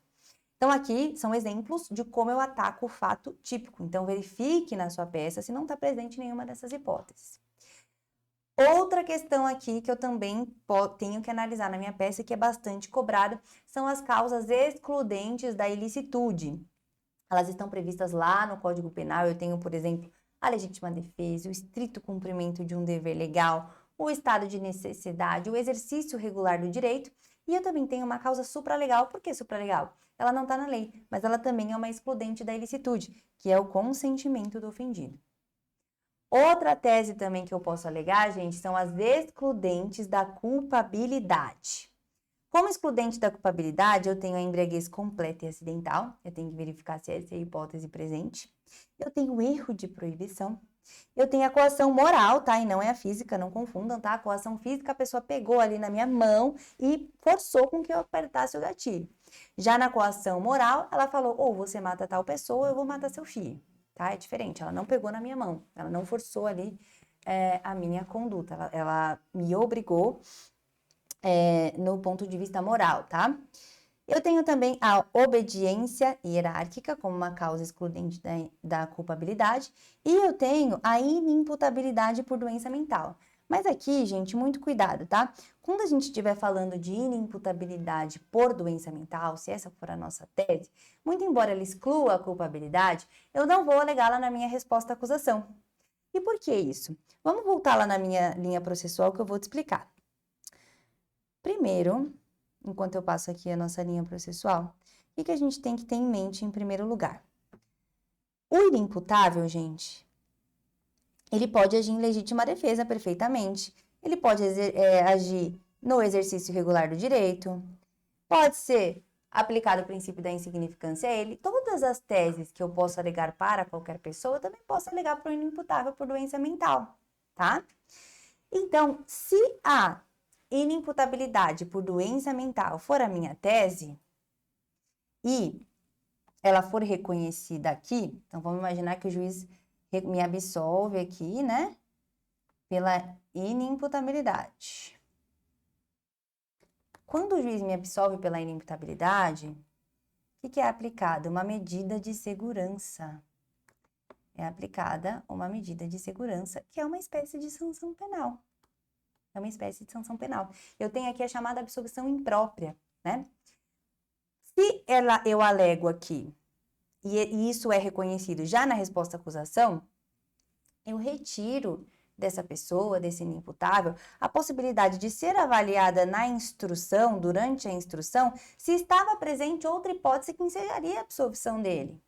Então, aqui são exemplos de como eu ataco o fato típico. Então, verifique na sua peça se não está presente nenhuma dessas hipóteses. Outra questão aqui que eu também tenho que analisar na minha peça, que é bastante cobrada, são as causas excludentes da ilicitude. Elas estão previstas lá no Código Penal. Eu tenho, por exemplo, a legítima defesa, o estrito cumprimento de um dever legal, o estado de necessidade, o exercício regular do direito. E eu também tenho uma causa supralegal. Por que supralegal? Ela não está na lei, mas ela também é uma excludente da ilicitude, que é o consentimento do ofendido. Outra tese também que eu posso alegar, gente, são as excludentes da culpabilidade. Como excludente da culpabilidade, eu tenho a embriaguez completa e acidental, eu tenho que verificar se essa é a hipótese presente. Eu tenho o erro de proibição. Eu tenho a coação moral, tá? E não é a física, não confundam, tá? A coação física, a pessoa pegou ali na minha mão e forçou com que eu apertasse o gatilho. Já na coação moral, ela falou, ou você mata tal pessoa, ou eu vou matar seu filho. Tá? É diferente, ela não pegou na minha mão, ela não forçou ali a minha conduta, ela me obrigou no ponto de vista moral, tá? Eu tenho também a obediência hierárquica como uma causa excludente da culpabilidade e eu tenho a inimputabilidade por doença mental. Mas aqui, gente, muito cuidado, tá? Quando a gente estiver falando de inimputabilidade por doença mental, se essa for a nossa tese, muito embora ela exclua a culpabilidade, eu não vou alegá-la na minha resposta à acusação. E por que isso? Vamos voltar lá na minha linha processual que eu vou te explicar. Primeiro, enquanto eu passo aqui a nossa linha processual, o que a gente tem que ter em mente em primeiro lugar? O inimputável, gente, ele pode agir em legítima defesa perfeitamente. Ele pode agir no exercício regular do direito. Pode ser aplicado o princípio da insignificância a ele. Todas as teses que eu posso alegar para qualquer pessoa, eu também posso alegar para o inimputável por doença mental, tá? Então, se a inimputabilidade por doença mental for a minha tese, e ela for reconhecida aqui, então vamos imaginar que o juiz me absolve aqui, né? Pela inimputabilidade. Quando o juiz me absolve pela inimputabilidade, o que é aplicado? Uma medida de segurança. É aplicada uma medida de segurança, que é uma espécie de sanção penal. É uma espécie de sanção penal. Eu tenho aqui a chamada absolvição imprópria, né? Se eu alego aqui, e isso é reconhecido já na resposta à acusação, eu retiro dessa pessoa, desse inimputável, a possibilidade de ser avaliada na instrução, durante a instrução, se estava presente outra hipótese que ensejaria a absolvição dele.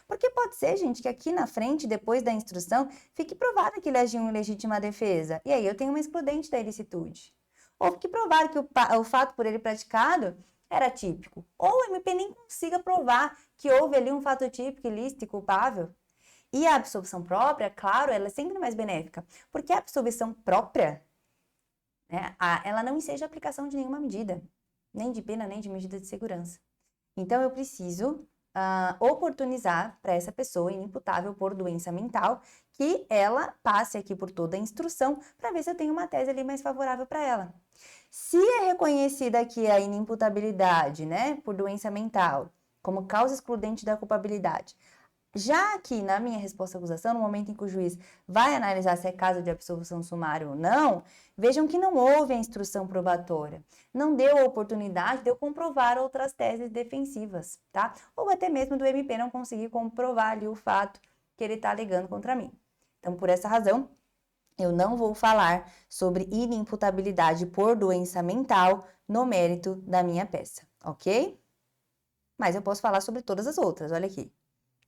Porque pode ser, gente, que aqui na frente, depois da instrução, fique provado que ele agiu em legítima defesa. E aí eu tenho uma excludente da ilicitude. Ou fique provado que o fato por ele praticado era típico. Ou o MP nem consiga provar que houve ali um fato típico, ilícito e culpável. E a absolvição própria, claro, ela é sempre mais benéfica. Porque a absolvição própria, né, ela não enseja a aplicação de nenhuma medida. Nem de pena, nem de medida de segurança. Então, eu preciso oportunizar para essa pessoa inimputável por doença mental que ela passe aqui por toda a instrução para ver se eu tenho uma tese ali mais favorável para ela. Se é reconhecida aqui a inimputabilidade, né, por doença mental, como causa excludente da culpabilidade, já aqui na minha resposta à acusação, no momento em que o juiz vai analisar se é caso de absolvição sumária ou não, vejam que não houve a instrução probatória. Não deu a oportunidade de eu comprovar outras teses defensivas, tá? Ou até mesmo do MP não conseguir comprovar ali o fato que ele está alegando contra mim. Então, por essa razão, eu não vou falar sobre inimputabilidade por doença mental no mérito da minha peça, ok? Mas eu posso falar sobre todas as outras, olha aqui.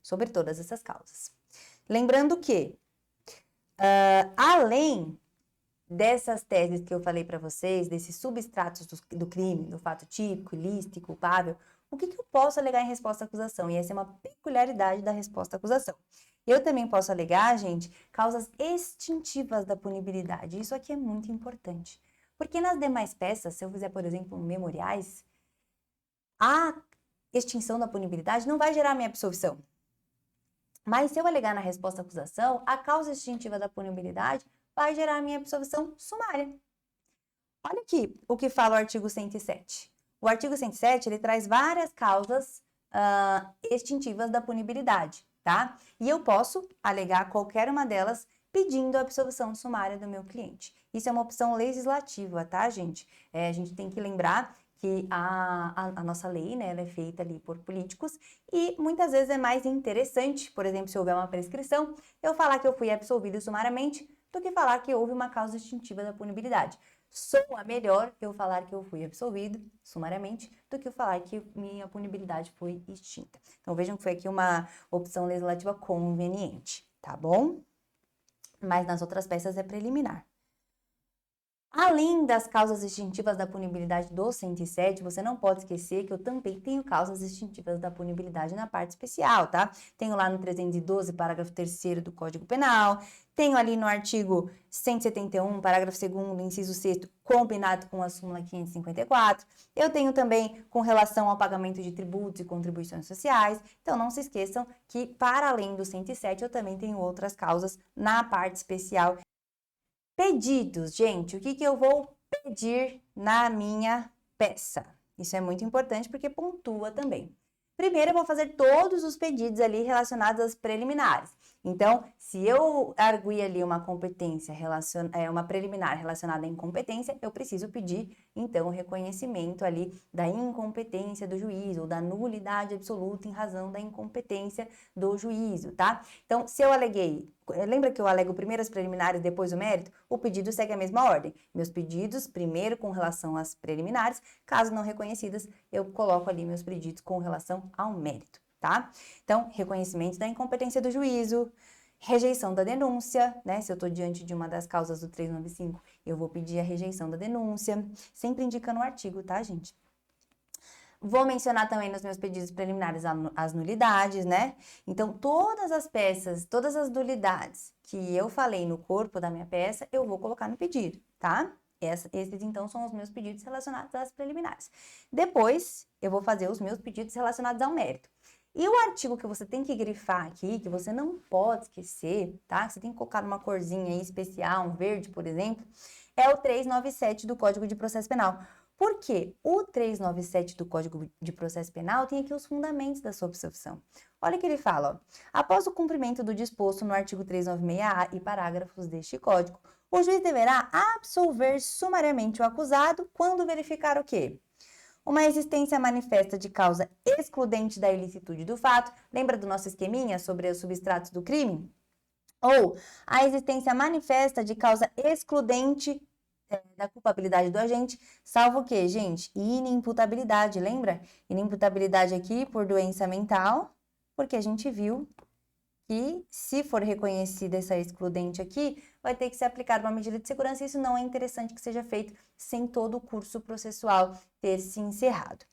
Sobre todas essas causas. Lembrando que, além dessas teses que eu falei para vocês, desses substratos do crime, do fato típico, ilícito e culpável, o que eu posso alegar em resposta à acusação? E essa é uma peculiaridade da resposta à acusação. Eu também posso alegar, gente, causas extintivas da punibilidade. Isso aqui é muito importante. Porque nas demais peças, se eu fizer, por exemplo, memoriais, a extinção da punibilidade não vai gerar minha absolvição. Mas se eu alegar na resposta à acusação, a causa extintiva da punibilidade vai gerar a minha absolvição sumária. Olha aqui o que fala o artigo 107. O artigo 107, ele traz várias causas extintivas da punibilidade, tá? E eu posso alegar qualquer uma delas pedindo a absolvição sumária do meu cliente. Isso é uma opção legislativa, tá, gente? A gente tem que lembrar que a nossa lei, né, ela é feita ali por políticos e muitas vezes é mais interessante, por exemplo, se houver uma prescrição, eu falar que eu fui absolvido sumariamente do que falar que houve uma causa extintiva da punibilidade. Soa melhor eu falar que eu fui absolvido sumariamente do que eu falar que minha punibilidade foi extinta. Então vejam que foi aqui uma opção legislativa conveniente, tá bom? Mas nas outras peças é preliminar. Além das causas extintivas da punibilidade do 107, você não pode esquecer que eu também tenho causas extintivas da punibilidade na parte especial, tá? Tenho lá no 312, parágrafo 3º do Código Penal, tenho ali no artigo 171, parágrafo 2º, inciso 6º, combinado com a súmula 554. Eu tenho também com relação ao pagamento de tributos e contribuições sociais. Então, não se esqueçam que, para além do 107, eu também tenho outras causas na parte especial. Pedidos, gente, o que eu vou pedir na minha peça? Isso é muito importante porque pontua também. Primeiro, eu vou fazer todos os pedidos ali relacionados às preliminares. Então, se eu arguir ali uma competência, uma preliminar relacionada à incompetência, eu preciso pedir, então, o reconhecimento ali da incompetência do juízo, ou da nulidade absoluta em razão da incompetência do juízo, tá? Então, se eu aleguei, lembra que eu alego primeiro as preliminares, depois o mérito? O pedido segue a mesma ordem. Meus pedidos, primeiro com relação às preliminares, caso não reconhecidas, eu coloco ali meus pedidos com relação ao mérito, tá? Então, reconhecimento da incompetência do juízo, rejeição da denúncia, né? Se eu estou diante de uma das causas do 395, eu vou pedir a rejeição da denúncia, sempre indica no artigo, tá, gente? Vou mencionar também nos meus pedidos preliminares as nulidades, né? Então, todas as peças, todas as nulidades que eu falei no corpo da minha peça, eu vou colocar no pedido, tá? Esses, então, são os meus pedidos relacionados às preliminares. Depois, eu vou fazer os meus pedidos relacionados ao mérito. E o artigo que você tem que grifar aqui, que você não pode esquecer, tá? Você tem que colocar numa corzinha aí especial, um verde, por exemplo, é o 397 do Código de Processo Penal. Por quê? O 397 do Código de Processo Penal tem aqui os fundamentos da sua absolvição. Olha o que ele fala, ó. Após o cumprimento do disposto no artigo 396-A e parágrafos deste Código, o juiz deverá absolver sumariamente o acusado quando verificar o quê? Uma existência manifesta de causa excludente da ilicitude do fato. Lembra do nosso esqueminha sobre os substratos do crime? Ou a existência manifesta de causa excludente da culpabilidade do agente, salvo o quê, gente? Inimputabilidade, lembra? Inimputabilidade aqui por doença mental, porque a gente viu que, se for reconhecida essa excludente aqui, vai ter que ser aplicada uma medida de segurança, e isso não é interessante que seja feito sem todo o curso processual ter se encerrado.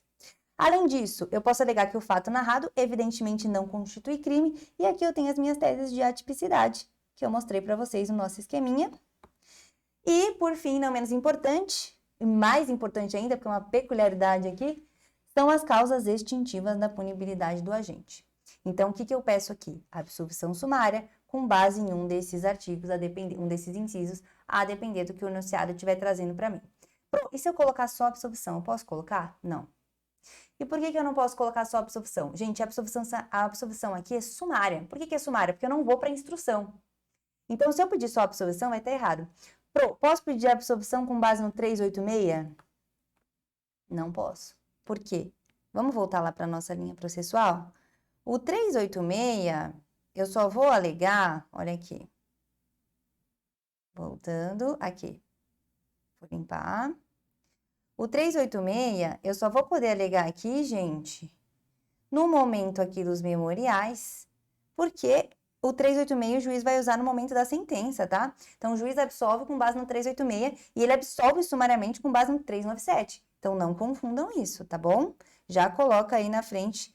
Além disso, eu posso alegar que o fato narrado evidentemente não constitui crime, e aqui eu tenho as minhas teses de atipicidade, que eu mostrei para vocês no nosso esqueminha. E, por fim, não menos importante, e mais importante ainda, porque é uma peculiaridade aqui, são as causas extintivas da punibilidade do agente. Então, o que eu peço aqui? Absolvição sumária, com base em um desses artigos, um desses incisos, a depender do que o enunciado estiver trazendo para mim. E se eu colocar só absolvição, eu posso colocar? Não. E por que eu não posso colocar só absolvição? Gente, a absolvição aqui é sumária. Por que é sumária? Porque eu não vou para a instrução. Então, se eu pedir só absolvição, vai estar errado. Posso pedir absolvição com base no 386? Não posso. Por quê? Vamos voltar lá para a nossa linha processual? O 386, eu só vou alegar, olha aqui. Voltando aqui. Vou limpar. O 386, eu só vou poder alegar aqui, gente, no momento aqui dos memoriais, porque o 386 o juiz vai usar no momento da sentença, tá? Então, o juiz absolve com base no 386 e ele absolve sumariamente com base no 397. Então, não confundam isso, tá bom? Já coloca aí na frente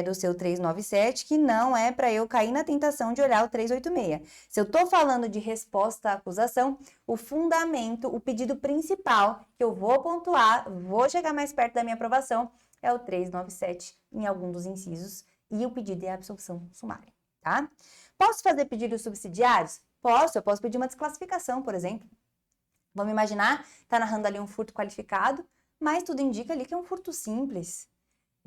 do seu 397, que não é para eu cair na tentação de olhar o 386. Se eu estou falando de resposta à acusação, o fundamento, o pedido principal que eu vou pontuar, vou chegar mais perto da minha aprovação, é o 397 em algum dos incisos, e o pedido é a absolvição sumária, tá? Posso fazer pedidos subsidiários? Posso, eu posso pedir uma desclassificação, por exemplo. Vamos imaginar, está narrando ali um furto qualificado, mas tudo indica ali que é um furto simples.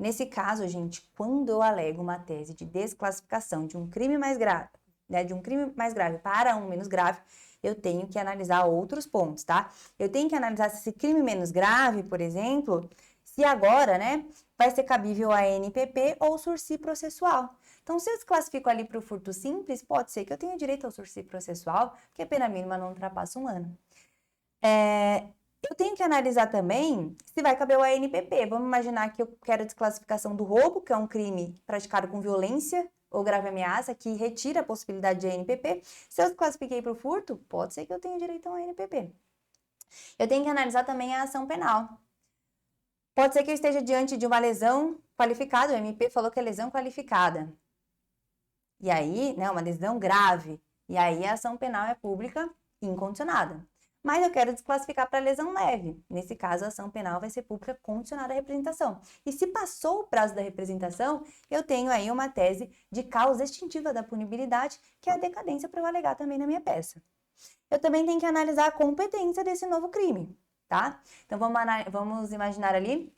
Nesse caso, gente, quando eu alego uma tese de desclassificação de um crime mais grave, para um menos grave, eu tenho que analisar outros pontos, tá? Eu tenho que analisar se esse crime menos grave, por exemplo, se agora, né, vai ser cabível a NPP ou sursi processual. Então, se eu desclassifico ali para o furto simples, pode ser que eu tenha direito ao sursi processual, porque a pena mínima não ultrapassa 1 ano. Eu tenho que analisar também se vai caber o ANPP. Vamos imaginar que eu quero a desclassificação do roubo, que é um crime praticado com violência ou grave ameaça, que retira a possibilidade de ANPP. Se eu desclassifiquei para o furto, pode ser que eu tenha direito a um ANPP. Eu tenho que analisar também a ação penal. Pode ser que eu esteja diante de uma lesão qualificada, o MP falou que é lesão qualificada. E aí, né, uma lesão grave. E aí a ação penal é pública e incondicionada. Mas eu quero desclassificar para lesão leve. Nesse caso, a ação penal vai ser pública condicionada à representação. E se passou o prazo da representação, eu tenho aí uma tese de causa extintiva da punibilidade, que é a decadência para eu alegar também na minha peça. Eu também tenho que analisar a competência desse novo crime, tá? Então, vamos imaginar ali,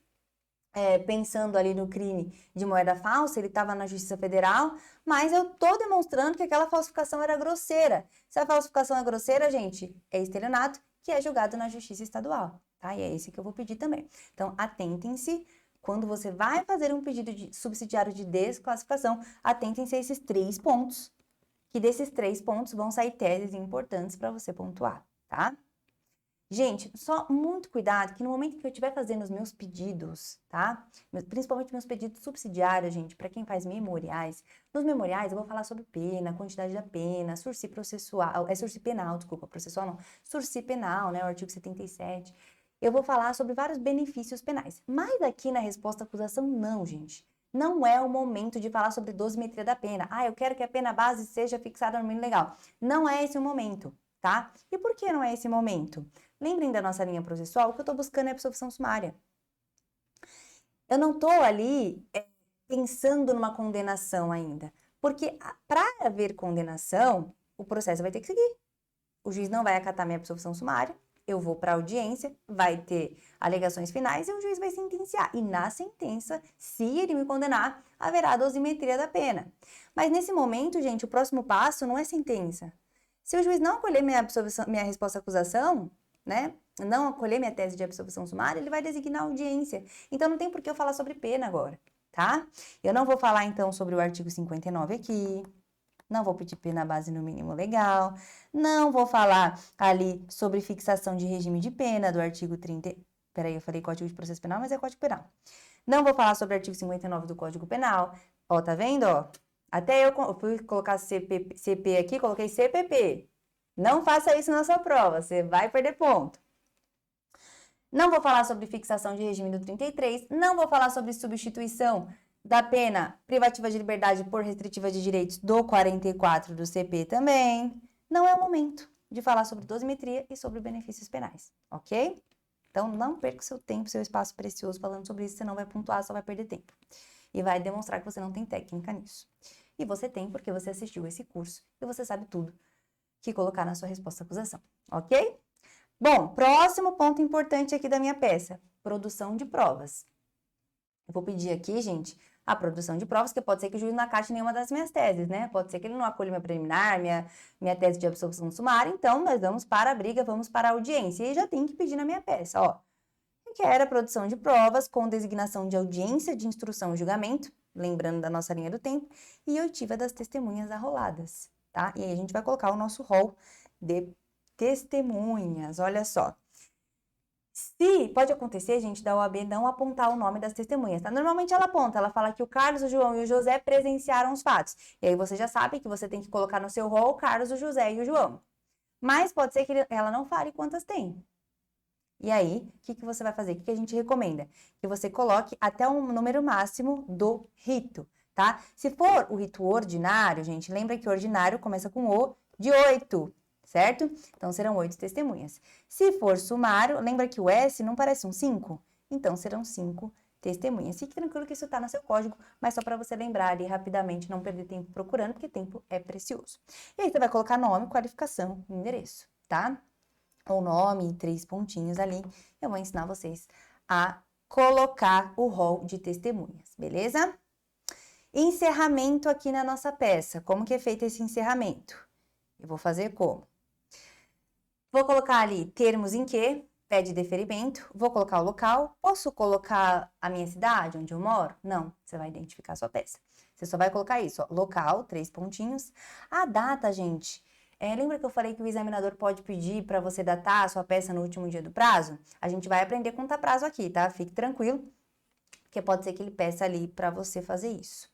pensando ali no crime de moeda falsa, ele estava na Justiça Federal, mas eu estou demonstrando que aquela falsificação era grosseira. Se a falsificação é grosseira, gente, é estelionato, que é julgado na Justiça Estadual, tá? E é esse que eu vou pedir também. Então, atentem-se, quando você vai fazer um pedido de subsidiário de desclassificação, atentem-se a esses 3 pontos, que desses 3 pontos vão sair teses importantes para você pontuar, tá? Gente, só muito cuidado que no momento que eu estiver fazendo os meus pedidos, tá? Principalmente meus pedidos subsidiários, gente, para quem faz memoriais. Nos memoriais eu vou falar sobre pena, quantidade da pena, sursi processual, sursi penal, desculpa, processual não, sursi penal, né, o artigo 77. Eu vou falar sobre vários benefícios penais. Mas aqui na resposta à acusação, não, gente. Não é o momento de falar sobre dosimetria da pena. Ah, eu quero que a pena base seja fixada no mínimo legal. Não é esse o momento, tá? E por que não é esse momento? Lembrem da nossa linha processual, o que eu estou buscando é a absolvição sumária. Eu não estou ali pensando numa condenação ainda. Porque para haver condenação, o processo vai ter que seguir. O juiz não vai acatar minha absolvição sumária, eu vou para a audiência, vai ter alegações finais e o juiz vai sentenciar. E na sentença, se ele me condenar, haverá dosimetria da pena. Mas nesse momento, gente, o próximo passo não é sentença. Se o juiz não acolher minha resposta à acusação, né, não acolher minha tese de absolvição sumária, ele vai designar audiência. Então não tem por que eu falar sobre pena agora, tá? Eu não vou falar então sobre o artigo 59 aqui. Não vou pedir pena base no mínimo legal. Não vou falar ali sobre fixação de regime de pena do artigo 30. Peraí, eu falei Código de Processo Penal, mas é Código Penal. Não vou falar sobre o artigo 59 do Código Penal. Ó, tá vendo, ó? Até eu fui colocar CP aqui, coloquei CPP. Não faça isso na sua prova, você vai perder ponto. Não vou falar sobre fixação de regime do 33. Não vou falar sobre substituição da pena privativa de liberdade por restritiva de direitos do 44 do CP também. Não é o momento de falar sobre dosimetria e sobre benefícios penais, ok? Então, não perca o seu tempo, seu espaço precioso falando sobre isso, senão vai pontuar, só vai perder tempo. E vai demonstrar que você não tem técnica nisso. E você tem porque você assistiu esse curso e você sabe tudo que colocar na sua resposta à acusação, ok? Bom, próximo ponto importante aqui da minha peça, produção de provas. Eu vou pedir aqui, gente, a produção de provas, que pode ser que o juiz não acate nenhuma das minhas teses, né? Pode ser que ele não acolha minha preliminar, minha tese de absolvição sumária, então nós vamos para a briga, vamos para a audiência. E já tem que pedir na minha peça, ó. Que era a produção de provas com designação de audiência de instrução e julgamento, lembrando da nossa linha do tempo, e oitiva das testemunhas arroladas, tá? E aí a gente vai colocar o nosso rol de testemunhas, olha só. Se pode acontecer, gente, da OAB não apontar o nome das testemunhas, tá? Normalmente ela aponta, ela fala que o Carlos, o João e o José presenciaram os fatos. E aí você já sabe que você tem que colocar no seu rol o Carlos, o José e o João. Mas pode ser que ela não fale quantas tem. E aí, o que você vai fazer? O que a gente recomenda? Que você coloque até um número máximo do rito, tá? Se for o rito ordinário, gente, lembra que o ordinário começa com o de 8. Certo? Então, serão 8 testemunhas. Se for sumário, lembra que o S não parece um 5? Então, serão 5 testemunhas. Fique tranquilo que isso está no seu código, mas só para você lembrar ali rapidamente, não perder tempo procurando, porque tempo é precioso. E aí, você vai colocar nome, qualificação e endereço, tá? O nome e 3 pontinhos ali. Eu vou ensinar vocês a colocar o rol de testemunhas, beleza? Encerramento aqui na nossa peça. Como que é feito esse encerramento? Eu vou fazer como? Vou colocar ali termos em que, pede deferimento, vou colocar o local, posso colocar a minha cidade, onde eu moro? Não, você vai identificar a sua peça. Você só vai colocar isso, ó, local, 3 pontinhos. A data, gente, lembra que eu falei que o examinador pode pedir para você datar a sua peça no último dia do prazo? A gente vai aprender a contar prazo aqui, tá? Fique tranquilo, porque pode ser que ele peça ali para você fazer isso.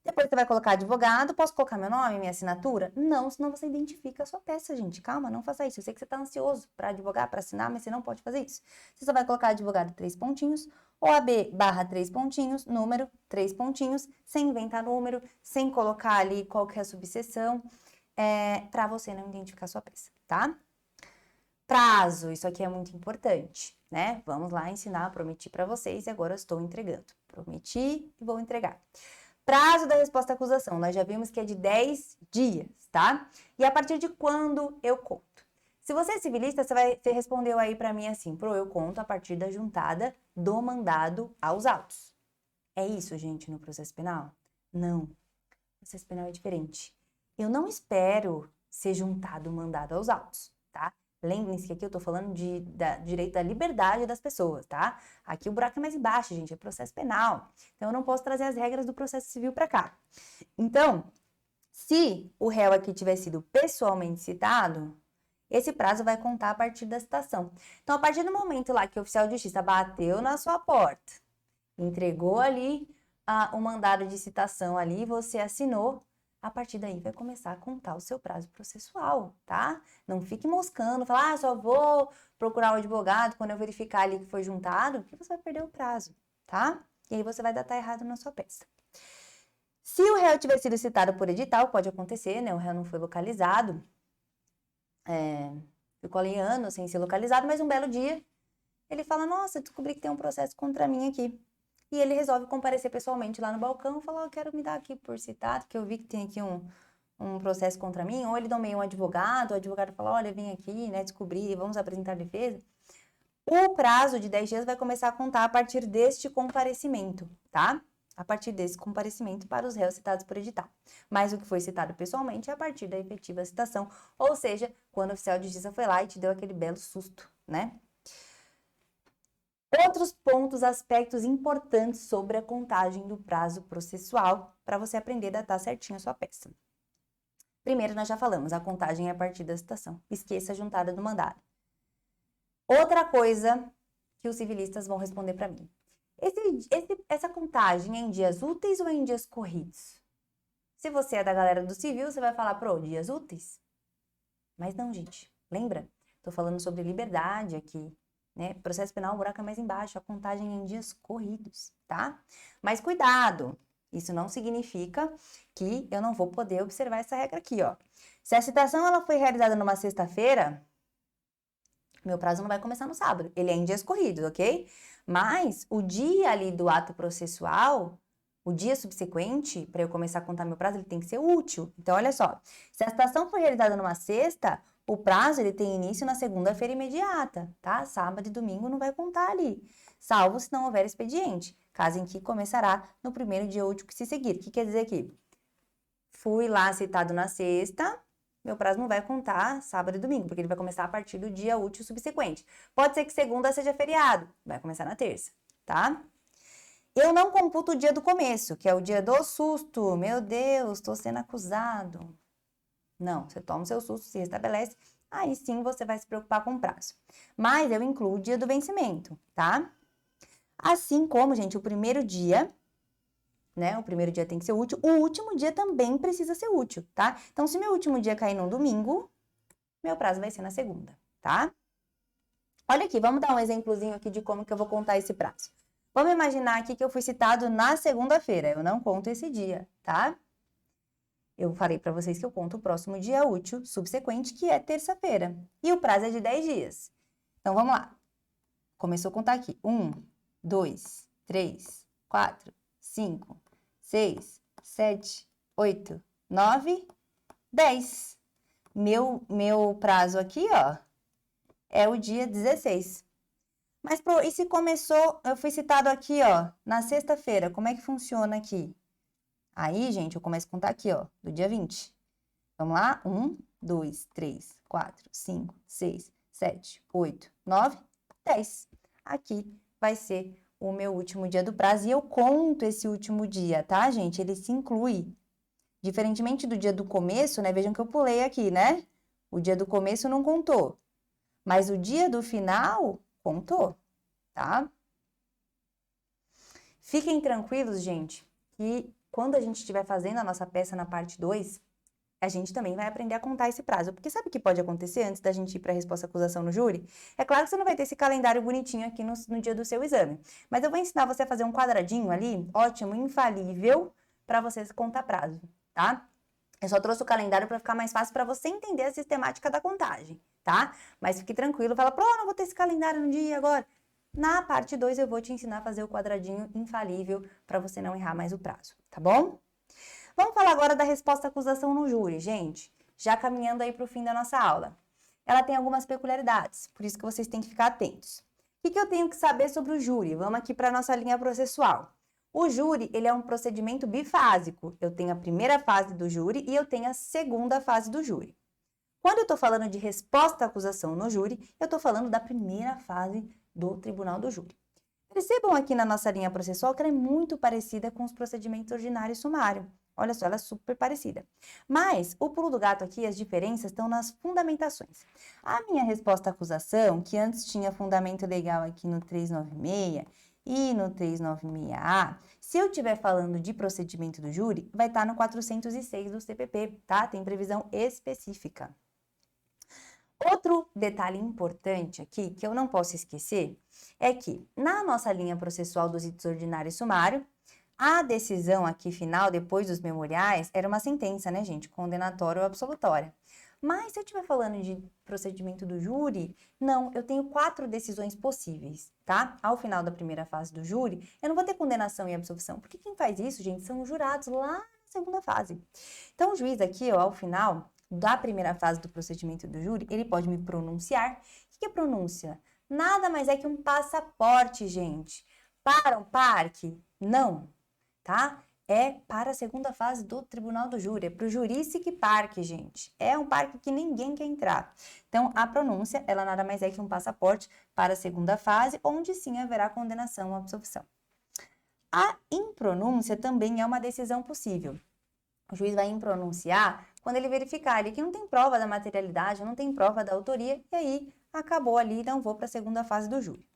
Depois você vai colocar advogado, posso colocar meu nome, minha assinatura? Não, senão você identifica a sua peça, gente. Calma, não faça isso. Eu sei que você está ansioso para advogar, para assinar, mas você não pode fazer isso. Você só vai colocar advogado 3 pontinhos, OAB/3 pontinhos, número 3 pontinhos, sem inventar número, sem colocar ali qual que é a subseção, para você não identificar a sua peça, tá? Prazo, isso aqui é muito importante, né? Vamos lá ensinar, prometi para vocês e agora eu estou entregando. Prometi e vou entregar. Prazo da resposta à acusação, nós já vimos que é de 10 dias, tá? E a partir de quando eu conto? Se você é civilista, você respondeu aí para mim assim, eu conto a partir da juntada do mandado aos autos. É isso, gente, no processo penal? Não. No processo penal é diferente. Eu não espero ser juntado o mandado aos autos, tá? Lembrem-se que aqui eu tô falando da direito da liberdade das pessoas, tá? Aqui o buraco é mais embaixo, gente, é processo penal. Então, eu não posso trazer as regras do processo civil para cá. Então, se o réu aqui tiver sido pessoalmente citado, esse prazo vai contar a partir da citação. Então, a partir do momento lá que o oficial de justiça bateu na sua porta, entregou ali o mandado de citação ali, você assinou, a partir daí vai começar a contar o seu prazo processual, tá? Não fique moscando, falar, só vou procurar o advogado quando eu verificar ali que foi juntado, porque você vai perder o prazo, tá? E aí você vai datar errado na sua peça. Se o réu tiver sido citado por edital, pode acontecer, né? O réu não foi localizado, ficou ali anos sem ser localizado, mas um belo dia ele fala, nossa, descobri que tem um processo contra mim aqui. e ele resolve comparecer pessoalmente lá no balcão e falar, eu quero me dar aqui por citado, que eu vi que tem aqui um processo contra mim, ou ele nomeia um advogado, o advogado fala, olha, vem aqui, né, descobrir, vamos apresentar defesa. O prazo de 10 dias vai começar a contar a partir deste comparecimento, tá? A partir desse comparecimento para os réus citados por edital. Mas o que foi citado pessoalmente é a partir da efetiva citação, ou seja, quando o oficial de justiça foi lá e te deu aquele belo susto, né? Outros pontos, aspectos importantes sobre a contagem do prazo processual, para você aprender a datar certinho a sua peça. Primeiro, nós já falamos, a contagem é a partir da citação. Esqueça a juntada do mandado. Outra coisa que os civilistas vão responder para mim. Essa contagem é em dias úteis ou é em dias corridos? Se você é da galera do civil, você vai falar, dias úteis? Mas não, gente. Lembra? Estou falando sobre liberdade aqui, né? Processo penal, o buraco é mais embaixo. A contagem é em dias corridos, tá? Mas cuidado! Isso não significa que eu não vou poder observar essa regra aqui, ó. Se a citação ela foi realizada numa sexta-feira, meu prazo não vai começar no sábado. Ele é em dias corridos, ok? Mas o dia ali do ato processual, o dia subsequente, para eu começar a contar meu prazo, ele tem que ser útil. Então, olha só. Se a citação foi realizada numa sexta, o prazo ele tem início na segunda-feira imediata, tá? Sábado e domingo não vai contar ali. Salvo se não houver expediente. Caso em que começará no primeiro dia útil que se seguir. O que quer dizer aqui? Fui lá citado na sexta, meu prazo não vai contar sábado e domingo, porque ele vai começar a partir do dia útil subsequente. Pode ser que segunda seja feriado, vai começar na terça, tá? Eu não computo o dia do começo, que é o dia do susto. Meu Deus, estou sendo acusado. Não, você toma o seu susto, se restabelece, aí sim você vai se preocupar com o prazo. Mas eu incluo o dia do vencimento, tá? Assim como, gente, o primeiro dia, né? O primeiro dia tem que ser útil, o último dia também precisa ser útil, tá? Então, se meu último dia cair num domingo, meu prazo vai ser na segunda, tá? Olha aqui, vamos dar um exemplozinho aqui de como que eu vou contar esse prazo. Vamos imaginar aqui que eu fui citado na segunda-feira, eu não conto esse dia, tá? Eu falei para vocês que eu conto o próximo dia útil subsequente, que é terça-feira, e o prazo é de 10 dias. Então, vamos lá. Começou a contar aqui. 1, 2, 3, 4, 5, 6, 7, 8, 9, 10. Meu prazo aqui, ó, é o dia 16. Mas, e se começou, eu fui citado aqui, ó, na sexta-feira, como é que funciona aqui? Aí, gente, eu começo a contar aqui, ó, do dia 20. Vamos lá? 1, 2, 3, 4, 5, 6, 7, 8, 9, 10. Aqui vai ser o meu último dia do prazo e eu conto esse último dia, tá, gente? Ele se inclui. Diferentemente do dia do começo, né? Vejam que eu pulei aqui, né? O dia do começo não contou. Mas o dia do final contou, tá? Fiquem tranquilos, gente, que quando a gente estiver fazendo a nossa peça na parte 2, a gente também vai aprender a contar esse prazo. Porque sabe o que pode acontecer antes da gente ir para a resposta à acusação no júri? É claro que você não vai ter esse calendário bonitinho aqui no dia do seu exame. Mas eu vou ensinar você a fazer um quadradinho ali, ótimo, infalível, para você contar prazo, tá? Eu só trouxe o calendário para ficar mais fácil para você entender a sistemática da contagem, tá? Mas fique tranquilo, fala, não vou ter esse calendário no dia agora. Na parte 2 eu vou te ensinar a fazer o quadradinho infalível para você não errar mais o prazo, tá bom? Vamos falar agora da resposta à acusação no júri, gente. Já caminhando aí para o fim da nossa aula. Ela tem algumas peculiaridades, por isso que vocês têm que ficar atentos. O que eu tenho que saber sobre o júri? Vamos aqui para a nossa linha processual. O júri, ele é um procedimento bifásico. Eu tenho a primeira fase do júri e eu tenho a segunda fase do júri. Quando eu estou falando de resposta à acusação no júri, eu estou falando da primeira fase do tribunal do júri. Percebam aqui na nossa linha processual que ela é muito parecida com os procedimentos ordinário e sumário. Olha só, ela é super parecida. Mas o pulo do gato aqui, as diferenças estão nas fundamentações. A minha resposta à acusação, que antes tinha fundamento legal aqui no 396 e no 396A, se eu estiver falando de procedimento do júri, vai estar no 406 do CPP, tá? Tem previsão específica. Outro detalhe importante aqui, que eu não posso esquecer, é que na nossa linha processual dos itos ordinário e sumário, a decisão aqui final, depois dos memoriais, era uma sentença, né, gente? Condenatória ou absolutória. Mas se eu estiver falando de procedimento do júri, não, eu tenho 4 decisões possíveis, tá? Ao final da primeira fase do júri, eu não vou ter condenação e absolvição, porque quem faz isso, gente, são os jurados lá na segunda fase. Então, o juiz aqui, ó, ao final da primeira fase do procedimento do júri, ele pode me pronunciar. O que é pronúncia? Nada mais é que um passaporte, gente. Para um parque? Não, tá? É para a segunda fase do tribunal do júri, é para o Jurassic Park, gente. É um parque que ninguém quer entrar. Então, a pronúncia, ela nada mais é que um passaporte para a segunda fase, onde sim haverá condenação ou absolvição. A impronúncia também é uma decisão possível. O juiz vai impronunciar quando ele verificar ali que não tem prova da materialidade, não tem prova da autoria, e aí acabou ali, não vou para a segunda fase do júri.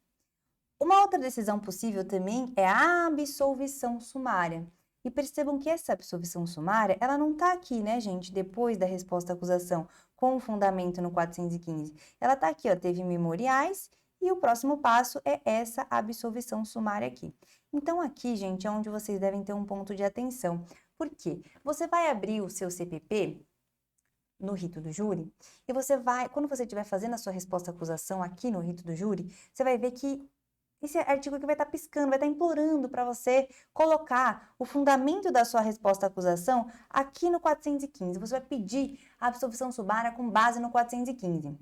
Uma outra decisão possível também é a absolvição sumária. E percebam que essa absolvição sumária, ela não está aqui, né, gente, depois da resposta à acusação, com o fundamento no 415. Ela está aqui, ó, teve memoriais, e o próximo passo é essa absolvição sumária aqui. Então, aqui, gente, é onde vocês devem ter um ponto de atenção. Por quê? Você vai abrir o seu CPP no rito do júri, e você vai, quando você estiver fazendo a sua resposta à acusação aqui no rito do júri, você vai ver que esse artigo aqui vai estar piscando, vai estar implorando para você colocar o fundamento da sua resposta à acusação aqui no 415. Você vai pedir a absolvição sumária com base no 415.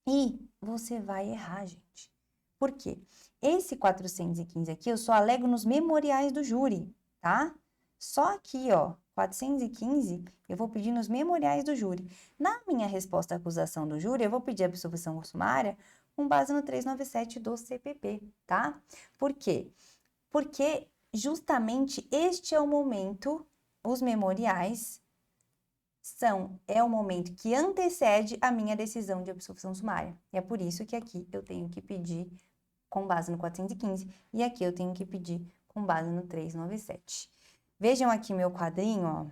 E você vai errar, gente. Por quê? Esse 415 aqui eu só alego nos memoriais do júri, tá? Só aqui, ó, 415, eu vou pedir nos memoriais do júri. Na minha resposta à acusação do júri, eu vou pedir a absolvição sumária com base no 397 do CPP, tá? Por quê? Porque justamente este é o momento, os memoriais é o momento que antecede a minha decisão de absolvição sumária. E é por isso que aqui eu tenho que pedir com base no 415 e aqui eu tenho que pedir com base no 397. Vejam aqui meu quadrinho, ó,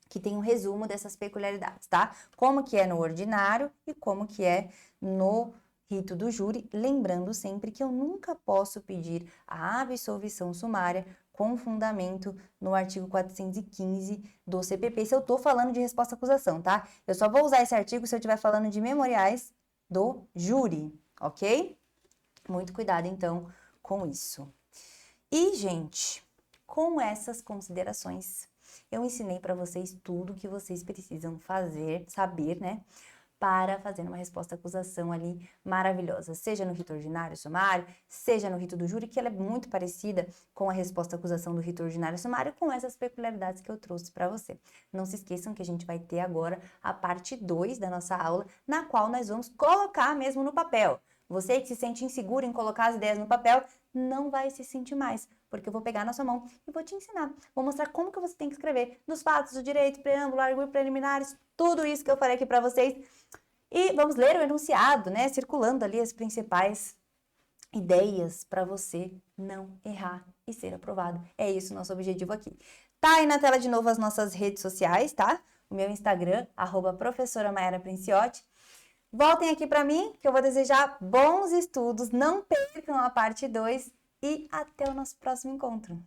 que tem um resumo dessas peculiaridades, tá? Como que é no ordinário e como que é no rito do júri, lembrando sempre que eu nunca posso pedir a absolvição sumária com fundamento no artigo 415 do CPP, se eu tô falando de resposta à acusação, tá? Eu só vou usar esse artigo se eu estiver falando de memoriais do júri, ok? Muito cuidado, então, com isso. E, gente, com essas considerações, eu ensinei para vocês tudo que vocês precisam fazer, saber, né? Para fazer uma resposta à acusação ali maravilhosa, seja no rito ordinário sumário, seja no rito do júri, que ela é muito parecida com a resposta à acusação do rito ordinário sumário, com essas peculiaridades que eu trouxe para você. Não se esqueçam que a gente vai ter agora a parte 2 da nossa aula, na qual nós vamos colocar mesmo no papel. Você que se sente inseguro em colocar as ideias no papel, não vai se sentir mais, porque eu vou pegar na sua mão e vou te ensinar. Vou mostrar como que você tem que escrever nos fatos do direito, preâmbulo, artigo preliminares, tudo isso que eu falei aqui para vocês. E vamos ler o enunciado, né? Circulando ali as principais ideias para você não errar e ser aprovado. É isso o nosso objetivo aqui. Tá aí na tela de novo as nossas redes sociais, tá? O meu Instagram, @professoramayaraprinciotti. Voltem aqui para mim, que eu vou desejar bons estudos, não percam a parte 2 e até o nosso próximo encontro.